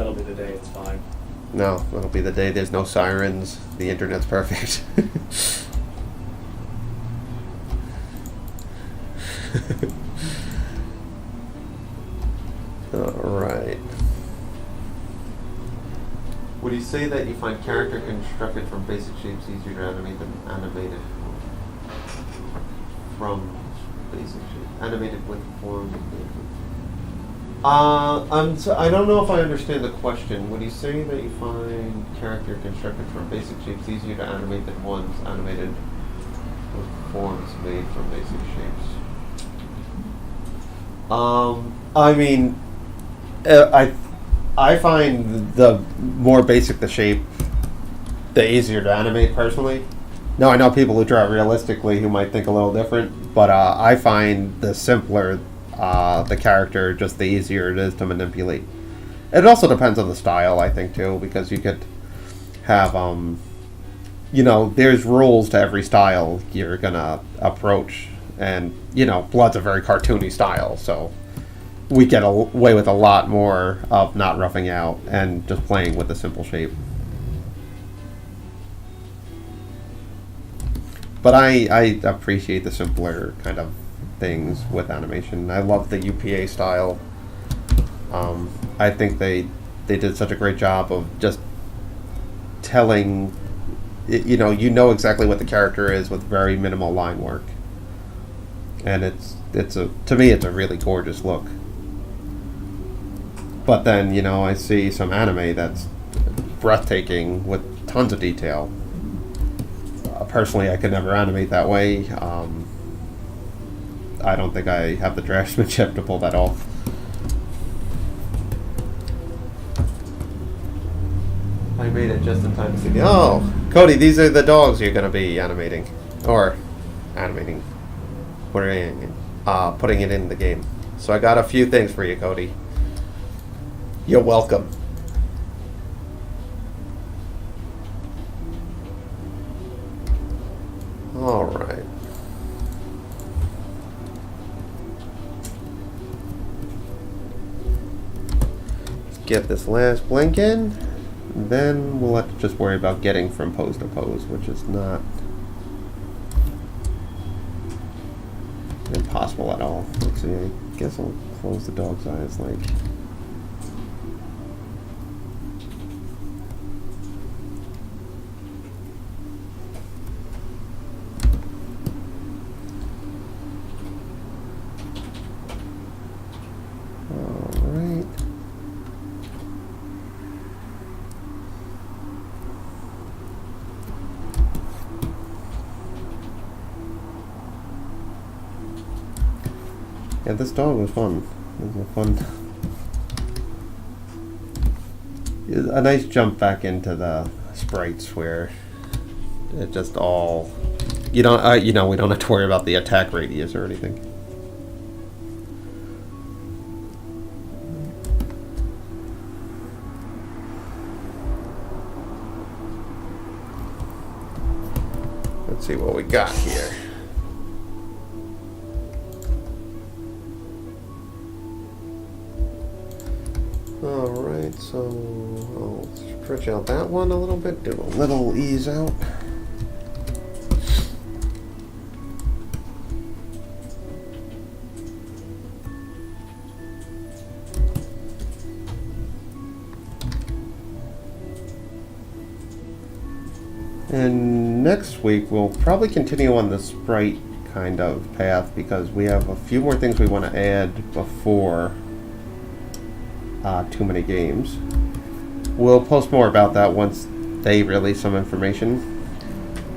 That'll be the day it's fine. No, that'll be the day there's no sirens. The internet's perfect. Alright. Would you say that you find character constructed from basic shapes easier to animate than animated from basic shapes? Animated with form. I don't know if I understand the question. Would you say that you find character constructed from basic shapes easier to animate than ones animated with forms made from basic shapes? I mean, I find the more basic the shape, the easier to animate personally. Now, I know people who draw realistically who might think a little different, but I find the simpler the character, just the easier it is to manipulate. It also depends on the style, I think, too, because you could have, there's rules to every style you're gonna approach, and, Blood's a very cartoony style, so we get away with a lot more of not roughing out and just playing with a simple shape. But I appreciate the simpler kind of things with animation. I love the UPA style. I think they did such a great job of just telling, you know exactly what the character is with very minimal line work, and to me it's a really gorgeous look. But then I see some anime that's breathtaking with tons of detail. Personally, I could never animate that way. I don't think I have the draftsmanship to pull that off. I made it just in time to see the... Oh, Cody, these are the dogs you're going to be animating. Or animating. Putting it in the game. So I got a few things for you, Cody. You're welcome. All right. Let's get this last blink in. Then we'll have to just worry about getting from pose to pose, which is not impossible at all. Let's see, I guess I'll close the dog's eyes like... Yeah, this dog was fun. It was a nice jump back into the sprites where it just all, we don't have to worry about the attack radius or anything. Let's see what we got here. Alright, so I'll stretch out that one a little bit, do a little ease out. And next week we'll probably continue on the Sprite kind of path because we have a few more things we want to add before too many games. We'll post more about that once they release some information.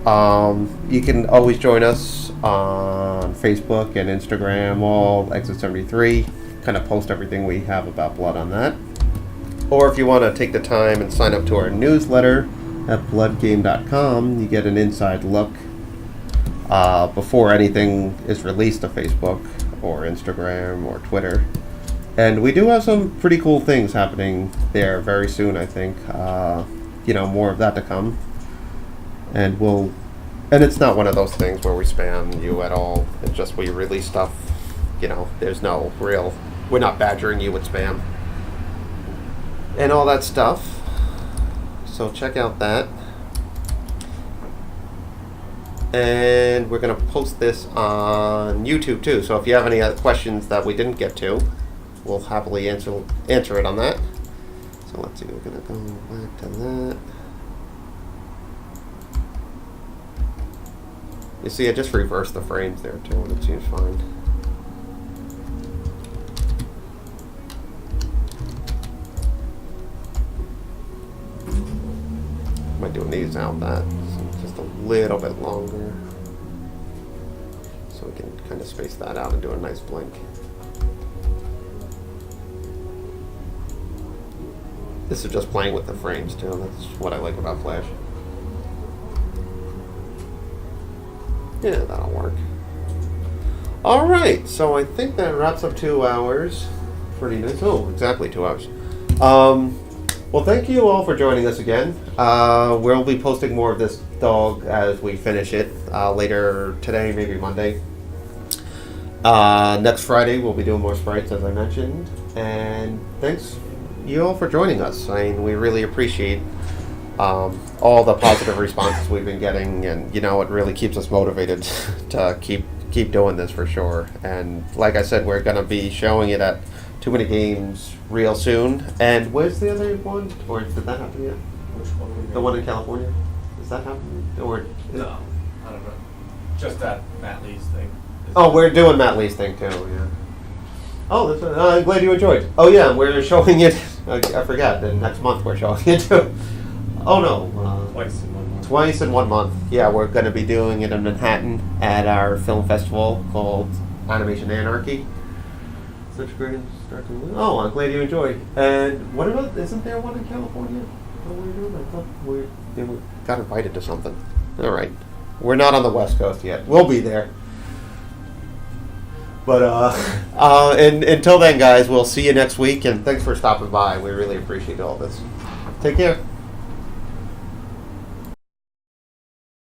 You can always join us on Facebook and Instagram, all Exit73. Kind of post everything we have about Blood on that. Or if you want to take the time and sign up to our newsletter at bloodgame.com, you get an inside look before anything is released to Facebook or Instagram or Twitter. And we do have some pretty cool things happening there very soon, I think. More of that to come. And it's not one of those things where we spam you at all. It's just we release stuff, there's no real, we're not badgering you with spam. and all that stuff. So check out that. And we're going to post this on YouTube too. So if you have any other questions that we didn't get to, we'll happily answer it on that. So let's see, we're going to go back to that. You see, I just reversed the frames there too, and it seems fine. Am I doing these out that? Just a little bit longer. So we can kind of space that out and do a nice blink. This is just playing with the frames too. That's what I like about Flash. Yeah, that'll work. Alright, so I think that wraps up 2 hours. Pretty nice. Oh, exactly 2 hours. Well, thank you all for joining us again. We'll be posting more of this dog as we finish it later today, maybe Monday. Next Friday, we'll be doing more sprites, as I mentioned. And thanks you all for joining us. I mean, we really appreciate all the positive responses we've been getting, and you know, it really keeps us motivated to keep doing this for sure. And like I said, we're going to be showing it at Too Many Games real soon. And where's the other one? Or did that happen yet? Which one? The one in California? Is that happening? Or No, I don't know. Just that Matt Lee's thing. oh, we're doing Matt Lee's thing too. Yeah. Oh, that's, I'm glad you enjoyed. Oh yeah, we're showing it. I forgot. Then next month we're showing it too. Oh no. Twice in 1 month. Twice in 1 month. Yeah, we're going to be doing it in Manhattan at our film festival called Animation Anarchy. Such great start to. Oh, I'm glad you enjoyed. And what about? Isn't there one in California? What we're doing? I thought we got invited to something. All right, we're not on the West Coast yet. We'll be there. But and until then, guys, we'll see you next week. And thanks for stopping by. We really appreciate all this. Take care.